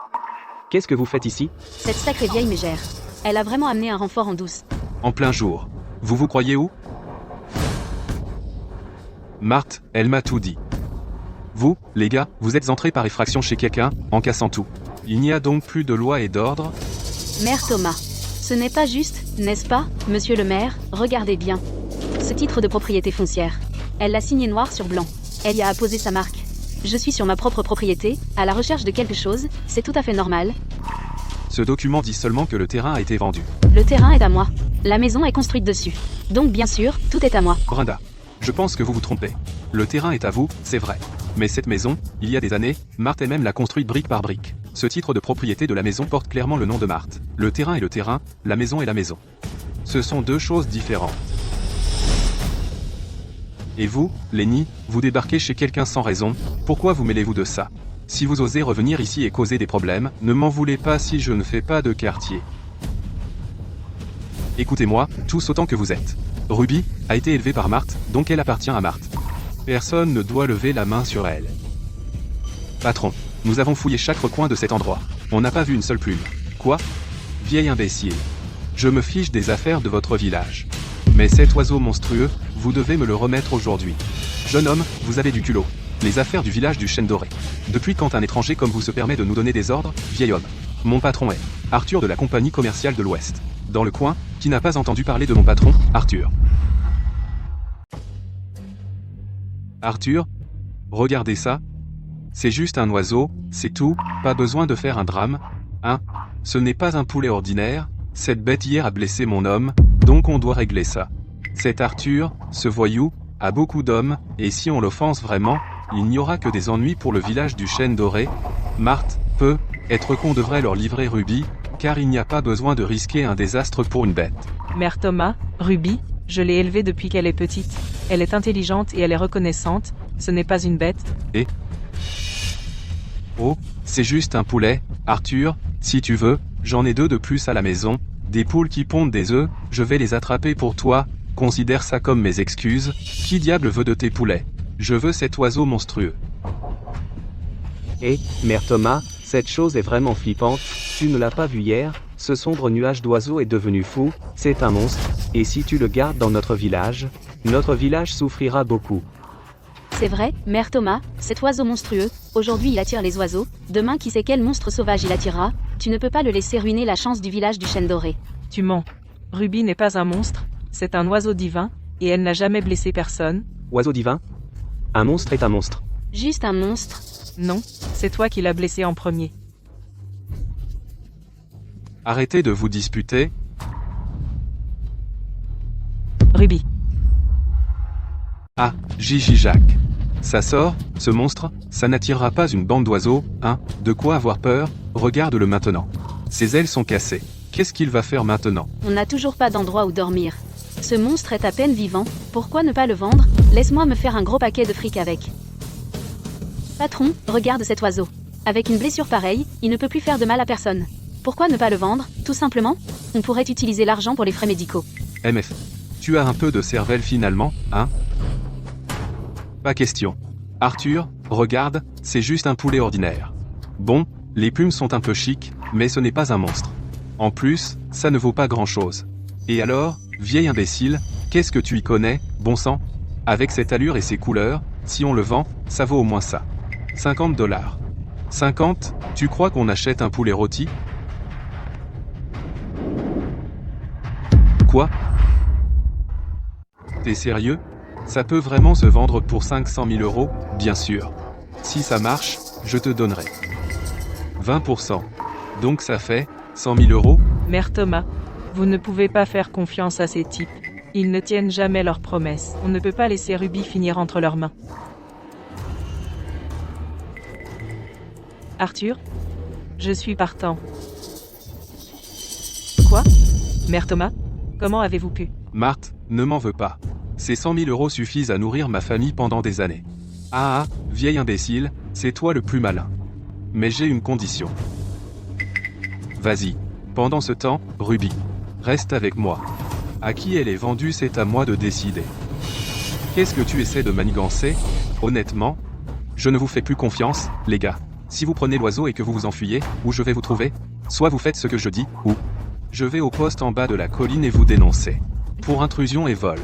Qu'est-ce que vous faites ici? Cette sacrée vieille mégère. Elle a vraiment amené un renfort en douce. En plein jour. Vous croyez où? Marthe, elle m'a tout dit. Vous, les gars, vous êtes entrés par effraction chez quelqu'un, en cassant tout. Il n'y a donc plus de loi et d'ordre? Maire Thomas. Ce n'est pas juste, n'est-ce pas, monsieur le maire? Regardez bien. Ce titre de propriété foncière. Elle l'a signé noir sur blanc. Elle y a apposé sa marque. Je suis sur ma propre propriété, à la recherche de quelque chose, c'est tout à fait normal. Ce document dit seulement que le terrain a été vendu. Le terrain est à moi. La maison est construite dessus. Donc bien sûr, tout est à moi. Brenda, je pense que vous vous trompez. Le terrain est à vous, c'est vrai. Mais cette maison, il y a des années, Marthe elle-même l'a construite brique par brique. Ce titre de propriété de la maison porte clairement le nom de Marthe. Le terrain est le terrain, la maison est la maison. Ce sont deux choses différentes. Et vous, Lenny, vous débarquez chez quelqu'un sans raison, pourquoi vous mêlez-vous de ça? Si vous osez revenir ici et causer des problèmes, ne m'en voulez pas si je ne fais pas de quartier. Écoutez-moi, tous autant que vous êtes. Ruby a été élevée par Marthe, donc elle appartient à Marthe. Personne ne doit lever la main sur elle. Patron, nous avons fouillé chaque recoin de cet endroit. On n'a pas vu une seule plume. Quoi? Vieil imbécile. Je me fiche des affaires de votre village. Mais cet oiseau monstrueux, vous devez me le remettre aujourd'hui. Jeune homme, vous avez du culot. Les affaires du village du Chêne Doré. Depuis quand un étranger comme vous se permet de nous donner des ordres, vieil homme? Mon patron est Arthur de la compagnie commerciale de l'Ouest. Dans le coin, qui n'a pas entendu parler de mon patron, Arthur? Arthur? Regardez ça. C'est juste un oiseau, c'est tout, pas besoin de faire un drame. Hein? Ce n'est pas un poulet ordinaire, cette bête hier a blessé mon homme, donc on doit régler ça. Cet Arthur, ce voyou, a beaucoup d'hommes, et si on l'offense vraiment, il n'y aura que des ennuis pour le village du Chêne Doré. Marthe, peut être qu'on devrait leur livrer Ruby, car il n'y a pas besoin de risquer un désastre pour une bête. Mère Thomas, Ruby, je l'ai élevée depuis qu'elle est petite. Elle est intelligente et elle est reconnaissante, ce n'est pas une bête. Et? Oh, c'est juste un poulet, Arthur, si tu veux, j'en ai 2 de plus à la maison, des poules qui pondent des œufs, je vais les attraper pour toi, considère ça comme mes excuses, qui diable veut de tes poulets? Je veux cet oiseau monstrueux. Et, Mère Thomas, cette chose est vraiment flippante, tu ne l'as pas vu hier, ce sombre nuage d'oiseau est devenu fou, c'est un monstre, et si tu le gardes dans notre village souffrira beaucoup. C'est vrai, Mère Thomas, cet oiseau monstrueux, aujourd'hui il attire les oiseaux, demain qui sait quel monstre sauvage il attirera, tu ne peux pas le laisser ruiner la chance du village du Chêne Doré. Tu mens. Ruby n'est pas un monstre, c'est un oiseau divin, et elle n'a jamais blessé personne. Oiseau divin? Un monstre est un monstre. Juste un monstre. Non, c'est toi qui l'as blessé en premier. Arrêtez de vous disputer. Ruby. Ah, Gigi Jacques. Ça sort, ce monstre, ça n'attirera pas une bande d'oiseaux, hein, de quoi avoir peur, regarde-le maintenant. Ses ailes sont cassées. Qu'est-ce qu'il va faire maintenant? On n'a toujours pas d'endroit où dormir. Ce monstre est à peine vivant, pourquoi ne pas le vendre? Laisse-moi me faire un gros paquet de fric avec. Patron, regarde cet oiseau. Avec une blessure pareille, il ne peut plus faire de mal à personne. Pourquoi ne pas le vendre, tout simplement? On pourrait utiliser l'argent pour les frais médicaux. MF. Tu as un peu de cervelle finalement, hein? Pas question. Arthur, regarde, c'est juste un poulet ordinaire. Bon, les plumes sont un peu chic, mais ce n'est pas un monstre. En plus, ça ne vaut pas grand-chose. Et alors, vieil imbécile, qu'est-ce que tu y connais, bon sang? Avec cette allure et ces couleurs, si on le vend, ça vaut au moins ça. 50 $. 50? Tu crois qu'on achète un poulet rôti? Quoi? T'es sérieux? Ça peut vraiment se vendre pour 500 000 €, bien sûr. Si ça marche, je te donnerai 20%. Donc ça fait 100 000 €? Mère Thomas, vous ne pouvez pas faire confiance à ces types. Ils ne tiennent jamais leurs promesses. On ne peut pas laisser Ruby finir entre leurs mains. Arthur? Je suis partant. Quoi? Mère Thomas? Comment avez-vous pu? Marthe, ne m'en veux pas. Ces 100 000 € suffisent à nourrir ma famille pendant des années. Ah, vieil imbécile, c'est toi le plus malin. Mais j'ai une condition. Vas-y. Pendant ce temps, Ruby, reste avec moi. À qui elle est vendue, c'est à moi de décider. Qu'est-ce que tu essaies de manigancer? Honnêtement, je ne vous fais plus confiance, les gars. Si vous prenez l'oiseau et que vous vous enfuyez, où je vais vous trouver? Soit vous faites ce que je dis, ou je vais au poste en bas de la colline et vous dénoncer. Pour intrusion et vol.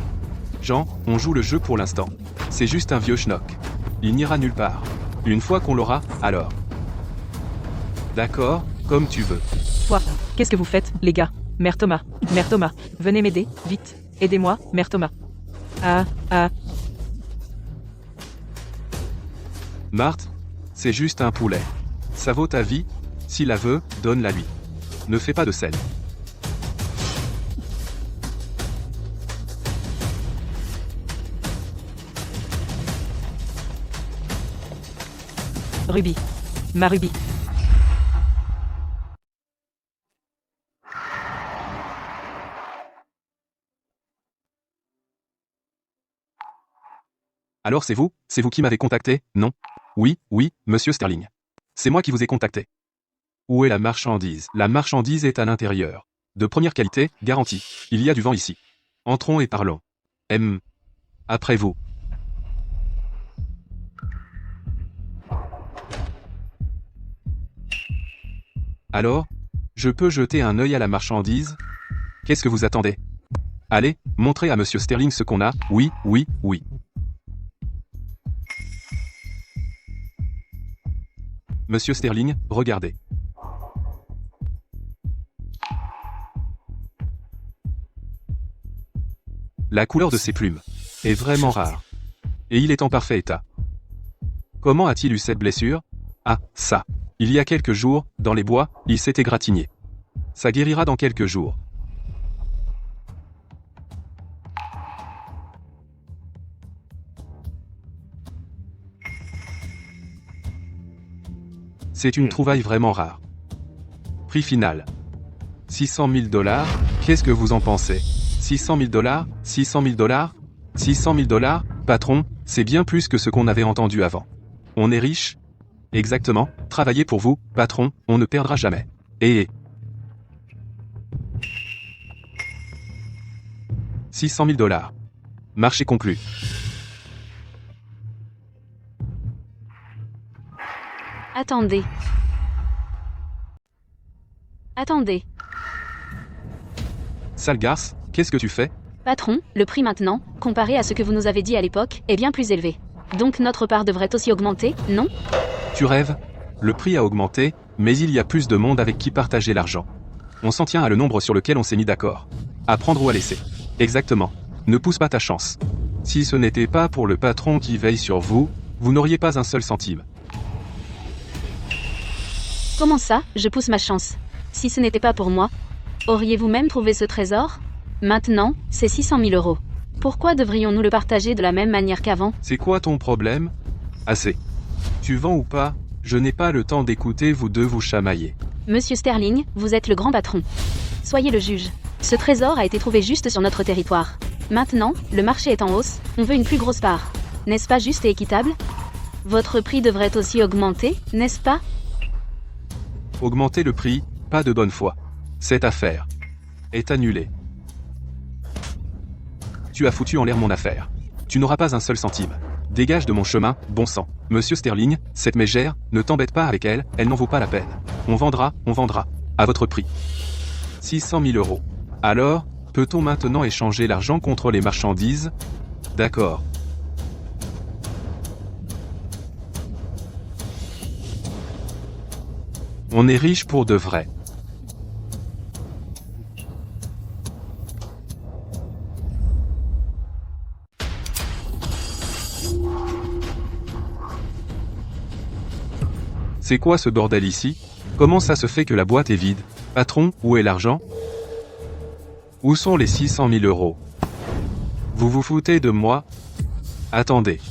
Jean, on joue le jeu pour l'instant. C'est juste un vieux schnock. Il n'ira nulle part. Une fois qu'on l'aura, alors. D'accord, comme tu veux. Toi, qu'est-ce que vous faites, les gars? Mère Thomas, venez m'aider, vite. Aidez-moi, Mère Thomas. Ah. Marthe, c'est juste un poulet. Ça vaut ta vie, s'il la veut, donne-la lui. Ne fais pas de scène. Ruby. Ma Ruby. Alors c'est vous qui m'avez contacté, non? Oui, monsieur Sterling. C'est moi qui vous ai contacté. Où est la marchandise? La marchandise est à l'intérieur. De première qualité, garantie. Il y a du vent ici. Entrons et parlons. Après vous. Alors, je peux jeter un œil à la marchandise? Qu'est-ce que vous attendez? Allez, montrez à monsieur Sterling ce qu'on a. Oui. Monsieur Sterling, regardez. La couleur de ses plumes est vraiment rare. Et il est en parfait état. Comment a-t-il eu cette blessure? Ah, ça. Il y a quelques jours, dans les bois, il s'est égratigné. Ça guérira dans quelques jours. C'est une trouvaille vraiment rare. Prix final. 600 000 $. Qu'est-ce que vous en pensez? 600 000 $? 600 000 $? 600 000 $? Patron, c'est bien plus que ce qu'on avait entendu avant. On est riche? Exactement, travailler pour vous, patron, on ne perdra jamais. Et 600 000 $. Marché conclu. Attendez. Sale garce, qu'est-ce que tu fais? Patron, le prix maintenant, comparé à ce que vous nous avez dit à l'époque, est bien plus élevé. Donc notre part devrait aussi augmenter, non? Tu rêves? Le prix a augmenté, mais il y a plus de monde avec qui partager l'argent. On s'en tient à le nombre sur lequel on s'est mis d'accord. À prendre ou à laisser. Exactement. Ne pousse pas ta chance. Si ce n'était pas pour le patron qui veille sur vous, vous n'auriez pas un seul centime. Comment ça, je pousse ma chance? Si ce n'était pas pour moi, auriez-vous même trouvé ce trésor? Maintenant, c'est 600 000 €. Pourquoi devrions-nous le partager de la même manière qu'avant? C'est quoi ton problème? Assez. Tu vends ou pas? Je n'ai pas le temps d'écouter vous deux vous chamailler. Monsieur Sterling, vous êtes le grand patron. Soyez le juge. Ce trésor a été trouvé juste sur notre territoire. Maintenant, le marché est en hausse, on veut une plus grosse part. N'est-ce pas juste et équitable? Votre prix devrait aussi augmenter, n'est-ce pas? Augmenter le prix, pas de bonne foi. Cette affaire est annulée. Tu as foutu en l'air mon affaire. Tu n'auras pas un seul centime. Dégage de mon chemin, bon sang. Monsieur Sterling, cette mégère, ne t'embête pas avec elle, elle n'en vaut pas la peine. On vendra, à votre prix. 600 000 €. Alors, peut-on maintenant échanger l'argent contre les marchandises? D'accord. On est riche pour de vrai. C'est quoi ce bordel ici? Comment ça se fait que la boîte est vide? Patron, où est l'argent? Où sont les 600 000 €? Vous vous foutez de moi? Attendez.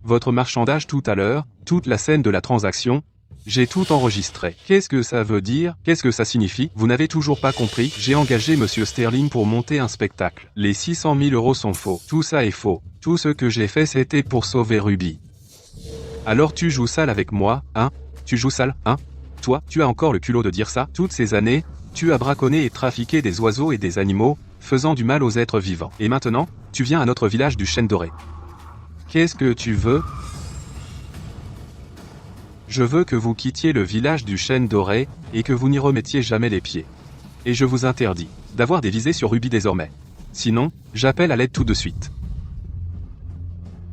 Votre marchandage tout à l'heure, toute la scène de la transaction, j'ai tout enregistré. Qu'est-ce que ça veut dire? Qu'est-ce que ça signifie? Vous n'avez toujours pas compris? J'ai engagé monsieur Sterling pour monter un spectacle. Les 600 000 € sont faux. Tout ça est faux. Tout ce que j'ai fait c'était pour sauver Ruby. Alors tu joues sale avec moi, hein? Tu joues sale, hein? Toi, tu as encore le culot de dire ça? Toutes ces années, tu as braconné et trafiqué des oiseaux et des animaux, faisant du mal aux êtres vivants. Et maintenant, tu viens à notre village du Chêne Doré. Qu'est-ce que tu veux? Je veux que vous quittiez le village du Chêne Doré, et que vous n'y remettiez jamais les pieds. Et je vous interdis d'avoir des visées sur Ruby désormais. Sinon, j'appelle à l'aide tout de suite.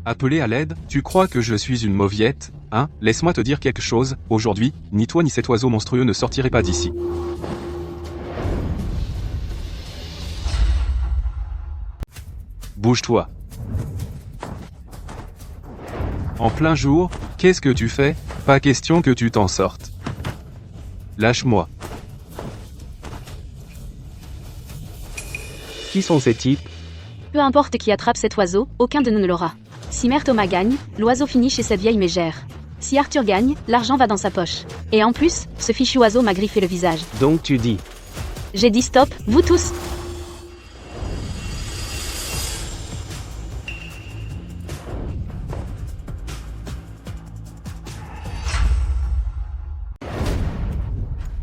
Appeler à l'aide, tu crois que je suis une mauviette, hein? Laisse-moi te dire quelque chose, aujourd'hui, ni toi ni cet oiseau monstrueux ne sortirez pas d'ici. Bouge-toi. En plein jour, qu'est-ce que tu fais? Pas question que tu t'en sortes. Lâche-moi. Qui sont ces types? Peu importe qui attrape cet oiseau, aucun de nous ne l'aura. Si Mère Thomas gagne, l'oiseau finit chez cette vieille mégère. Si Arthur gagne, l'argent va dans sa poche. Et en plus, ce fichu oiseau m'a griffé le visage. Donc tu dis. J'ai dit stop, vous tous.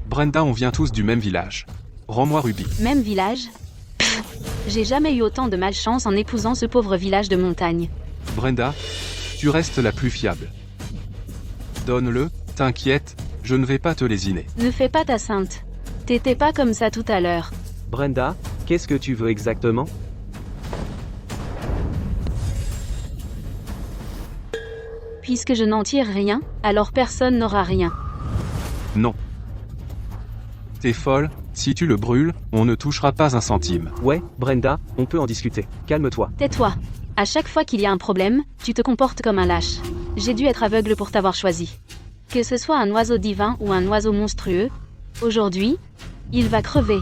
Brenda, on vient tous du même village. Rends-moi Ruby. Même village? Pfff, j'ai jamais eu autant de malchance en épousant ce pauvre village de montagne. Brenda, tu restes la plus fiable. Donne-le, t'inquiète, je ne vais pas te lésiner. Ne fais pas ta sainte. T'étais pas comme ça tout à l'heure. Brenda, qu'est-ce que tu veux exactement? Puisque je n'en tire rien, alors personne n'aura rien. Non. T'es folle, si tu le brûles, on ne touchera pas un centime. Ouais, Brenda, on peut en discuter. Calme-toi. Tais-toi. À chaque fois qu'il y a un problème, tu te comportes comme un lâche. J'ai dû être aveugle pour t'avoir choisi. Que ce soit un oiseau divin ou un oiseau monstrueux, aujourd'hui, il va crever.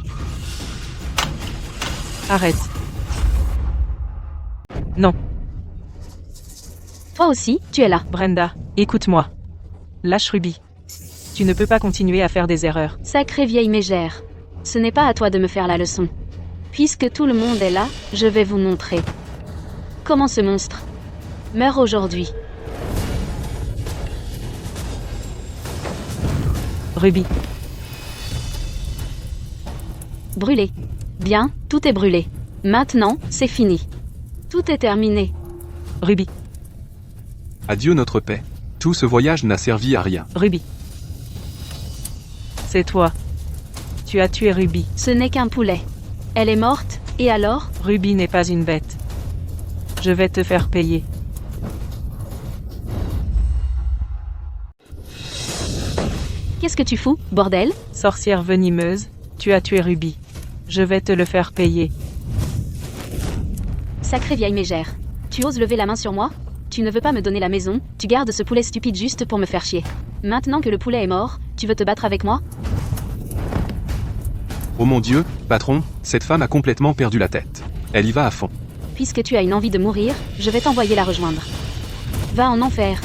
Arrête. Non, Toi aussi, tu es là. Brenda, écoute-moi. Lâche Ruby. Tu ne peux pas continuer à faire des erreurs. Sacrée vieille mégère. Ce n'est pas à toi de me faire la leçon. Puisque tout le monde est là, je vais vous montrer. Comment ce monstre meurt aujourd'hui. Ruby, Brûlé. Bien, tout est brûlé. Maintenant, c'est fini. Tout est terminé. Ruby, Adieu notre paix. Tout ce voyage n'a servi à rien. Ruby. C'est toi. Tu as tué Ruby. Ce n'est qu'un poulet. Elle est morte, et alors? Ruby n'est pas une bête. Je vais te faire payer. Qu'est-ce que tu fous, bordel? Sorcière venimeuse, tu as tué Ruby. Je vais te le faire payer. Sacrée vieille mégère. Tu oses lever la main sur moi? Tu ne veux pas me donner la maison, tu gardes ce poulet stupide juste pour me faire chier. Maintenant que le poulet est mort, tu veux te battre avec moi? Oh mon Dieu, patron, cette femme a complètement perdu la tête. Elle y va à fond. Puisque tu as une envie de mourir, je vais t'envoyer la rejoindre. Va en enfer.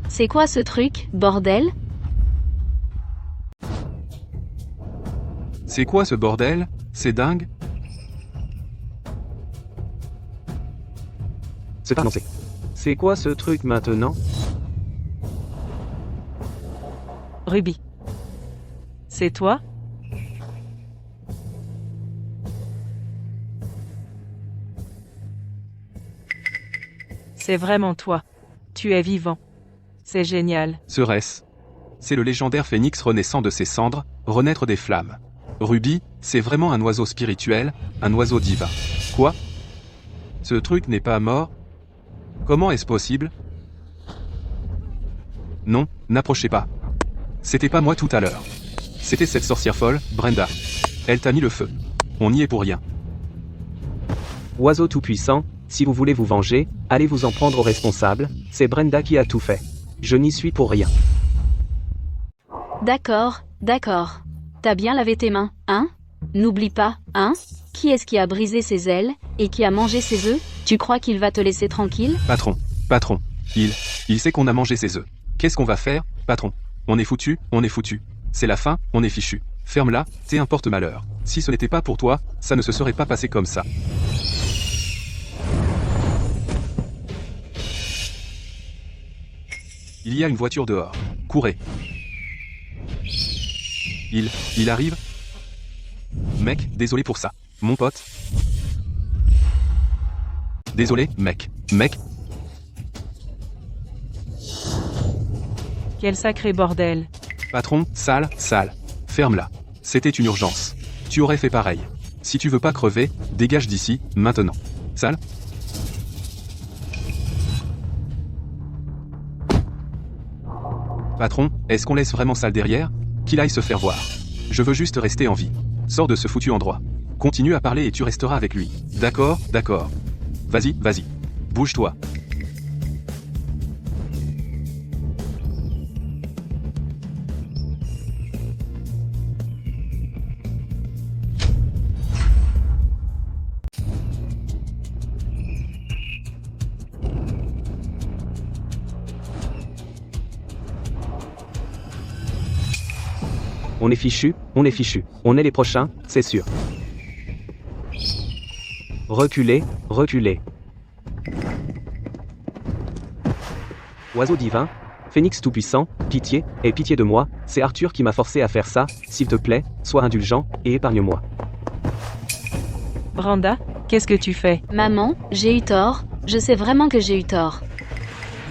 C'est quoi ce truc, bordel? C'est quoi ce bordel? C'est dingue? C'est pas annoncé. C'est quoi ce truc maintenant? Ruby. C'est toi? C'est vraiment toi. Tu es vivant. C'est génial. Serait-ce? C'est le légendaire phénix renaissant de ses cendres, renaître des flammes. Ruby, c'est vraiment un oiseau spirituel, un oiseau divin. Quoi? Ce truc n'est pas mort? Comment est-ce possible? Non, n'approchez pas. C'était pas moi tout à l'heure. C'était cette sorcière folle, Brenda. Elle t'a mis le feu. On n'y est pour rien. Oiseau tout-puissant, si vous voulez vous venger, allez vous en prendre aux responsables, c'est Brenda qui a tout fait. Je n'y suis pour rien. D'accord, d'accord. T'as bien lavé tes mains, hein? N'oublie pas, hein? Qui est-ce qui a brisé ses ailes, et qui a mangé ses œufs? Tu crois qu'il va te laisser tranquille? Patron. Il sait qu'on a mangé ses œufs. Qu'est-ce qu'on va faire, patron? On est foutu. C'est la fin, on est fichu. Ferme-la, t'es un porte-malheur. Si ce n'était pas pour toi, ça ne se serait pas passé comme ça. Il y a une voiture dehors. Courez. Il arrive? Mec, désolé pour ça. Mon pote. Désolé, mec. Mec, Quel sacré bordel. patron, sale. Ferme-la. C'était une urgence. Tu aurais fait pareil. Si tu veux pas crever, dégage d'ici, maintenant. Sale? Patron, est-ce qu'on laisse vraiment Sale derrière? Qu'il aille se faire voir. Je veux juste rester en vie. Sors de ce foutu endroit. Continue à parler et tu resteras avec lui. D'accord. Vas-y. Bouge-toi. On est fichu. On est les prochains, c'est sûr. Reculez. Oiseau divin, Phénix tout-puissant, pitié de moi, c'est Arthur qui m'a forcé à faire ça, s'il te plaît, sois indulgent, et épargne-moi. Branda, qu'est-ce que tu fais? Maman, j'ai eu tort, je sais vraiment que j'ai eu tort.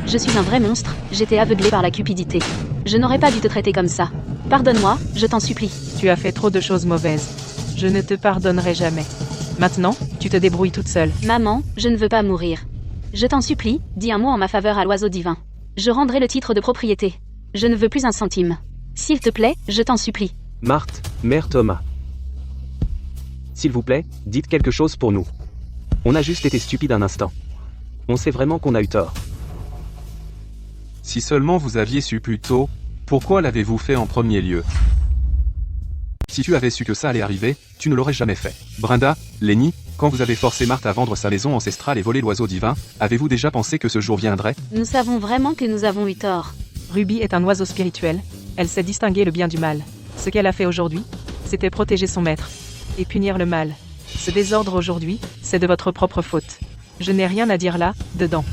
Je suis un vrai monstre, j'étais aveuglée par la cupidité. Je n'aurais pas dû te traiter comme ça. Pardonne-moi, je t'en supplie. Tu as fait trop de choses mauvaises. Je ne te pardonnerai jamais. Maintenant, tu te débrouilles toute seule. Maman, je ne veux pas mourir. Je t'en supplie, dis un mot en ma faveur à l'oiseau divin. Je rendrai le titre de propriété. Je ne veux plus un centime. S'il te plaît, je t'en supplie. Marthe, mère Thomas. S'il vous plaît, dites quelque chose pour nous. On a juste été stupide un instant. On sait vraiment qu'on a eu tort. Si seulement vous aviez su plus tôt, pourquoi l'avez-vous fait en premier lieu? Si tu avais su que ça allait arriver, tu ne l'aurais jamais fait. Brenda, Lenny, quand vous avez forcé Marthe à vendre sa maison ancestrale et voler l'oiseau divin, avez-vous déjà pensé que ce jour viendrait? Nous savons vraiment que nous avons eu tort. Ruby est un oiseau spirituel. Elle sait distinguer le bien du mal. Ce qu'elle a fait aujourd'hui, c'était protéger son maître. Et punir le mal. Ce désordre aujourd'hui, c'est de votre propre faute. Je n'ai rien à dire là, dedans.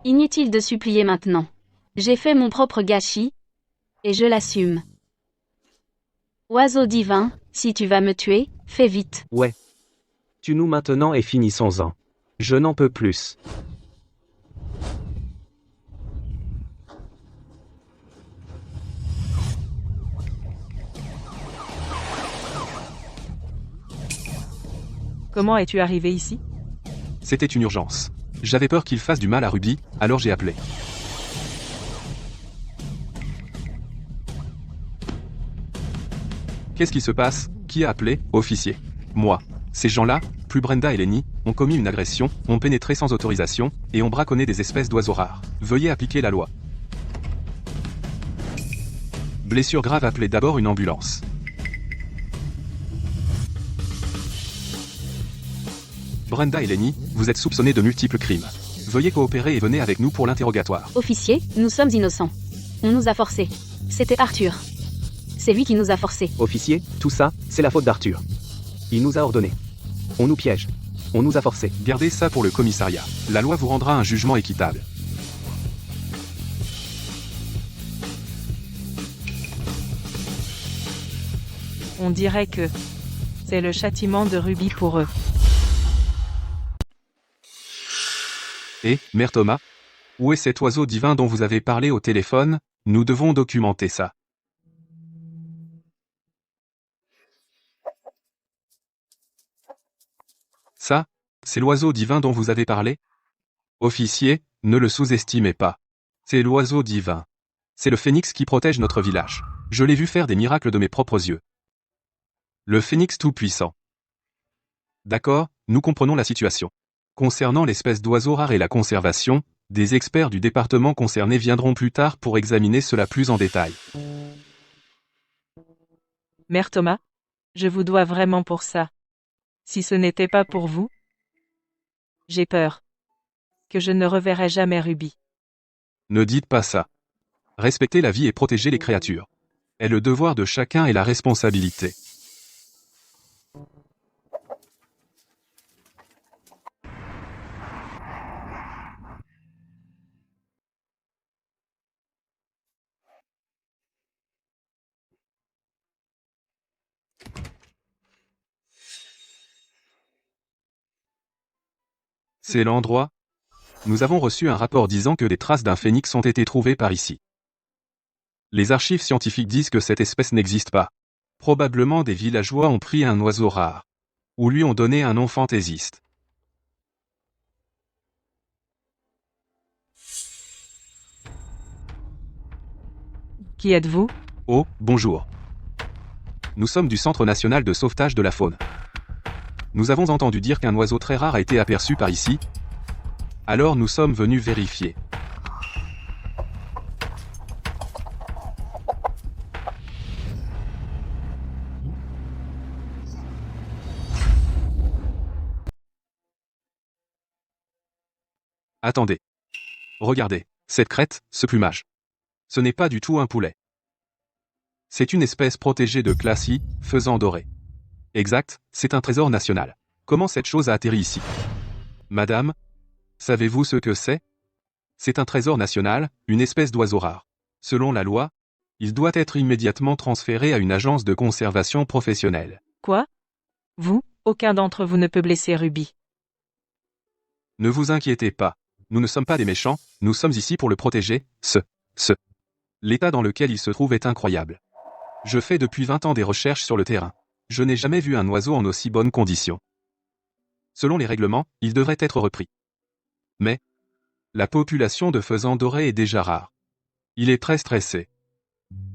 Inutile de supplier maintenant. J'ai fait mon propre gâchis, et je l'assume. Oiseau divin, si tu vas me tuer, fais vite. Ouais. Tue-nous maintenant et finissons-en. Je n'en peux plus. Comment es-tu arrivé ici? C'était une urgence. J'avais peur qu'il fasse du mal à Ruby, alors j'ai appelé. Qu'est-ce qui se passe? Qui a appelé? Officier. Moi. Ces gens-là, plus Brenda et Lenny, ont commis une agression, ont pénétré sans autorisation, et ont braconné des espèces d'oiseaux rares. Veuillez appliquer la loi. Blessure grave, appelez d'abord une ambulance. Brenda et Lenny, vous êtes soupçonnés de multiples crimes. Veuillez coopérer et venez avec nous pour l'interrogatoire. Officier, nous sommes innocents. On nous a forcés. C'était Arthur. C'est lui qui nous a forcés. Officier, tout ça, c'est la faute d'Arthur. Il nous a ordonné. On nous piège. On nous a forcés. Gardez ça pour le commissariat. La loi vous rendra un jugement équitable. On dirait que c'est le châtiment de Ruby pour eux. Et, Mère Thomas? Où est cet oiseau divin dont vous avez parlé au téléphone? Nous devons documenter ça. Ça, c'est l'oiseau divin dont vous avez parlé? Officier, ne le sous-estimez pas. C'est l'oiseau divin. C'est le phénix qui protège notre village. Je l'ai vu faire des miracles de mes propres yeux. Le phénix tout-puissant. D'accord, nous comprenons la situation. Concernant l'espèce d'oiseau rare et la conservation, des experts du département concerné viendront plus tard pour examiner cela plus en détail. Mère Thomas, je vous dois vraiment pour ça. Si ce n'était pas pour vous, j'ai peur que je ne reverrai jamais Ruby. Ne dites pas ça. Respecter la vie et protéger les créatures est le devoir de chacun et la responsabilité. C'est l'endroit? Nous avons reçu un rapport disant que des traces d'un phénix ont été trouvées par ici. Les archives scientifiques disent que cette espèce n'existe pas. Probablement des villageois ont pris un oiseau rare. Ou lui ont donné un nom fantaisiste. Qui êtes-vous? Oh, bonjour. Nous sommes du Centre national de sauvetage de la faune. Nous avons entendu dire qu'un oiseau très rare a été aperçu par ici. Alors nous sommes venus vérifier. Attendez. Regardez, cette crête, ce plumage. Ce n'est pas du tout un poulet. C'est une espèce protégée de classe I, faisan doré. Exact, c'est un trésor national. Comment cette chose a atterri ici? Madame, savez-vous ce que c'est? C'est un trésor national, une espèce d'oiseau rare. Selon la loi, il doit être immédiatement transféré à une agence de conservation professionnelle. Quoi? Vous? Aucun d'entre vous ne peut blesser Ruby. Ne vous inquiétez pas. Nous ne sommes pas des méchants, nous sommes ici pour le protéger, L'état dans lequel il se trouve est incroyable. Je fais depuis 20 ans des recherches sur le terrain. Je n'ai jamais vu un oiseau en aussi bonnes conditions. Selon les règlements, il devrait être repris. Mais, la population de faisans dorés est déjà rare. Il est très stressé.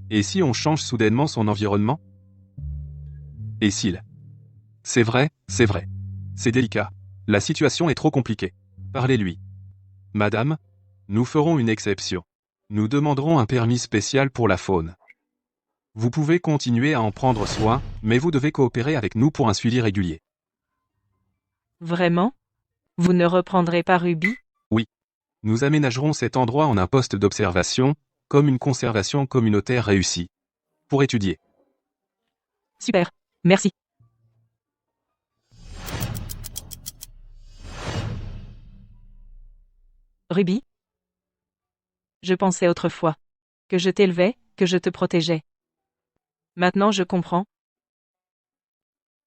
Et si on change soudainement son environnement? Et s'il? C'est vrai, c'est vrai. C'est délicat. La situation est trop compliquée. Parlez-lui. Madame, nous ferons une exception. Nous demanderons un permis spécial pour la faune. Vous pouvez continuer à en prendre soin, mais vous devez coopérer avec nous pour un suivi régulier. Vraiment? Vous ne reprendrez pas Ruby? Oui. Nous aménagerons cet endroit en un poste d'observation, comme une conservation communautaire réussie. Pour étudier. Super. Merci. Ruby? Je pensais autrefois que je t'élevais, que je te protégeais. Maintenant je comprends.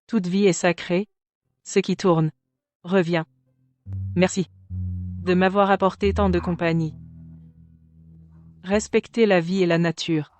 Toute vie est sacrée. Ce qui tourne revient. Merci de m'avoir apporté tant de compagnie. Respectez la vie et la nature.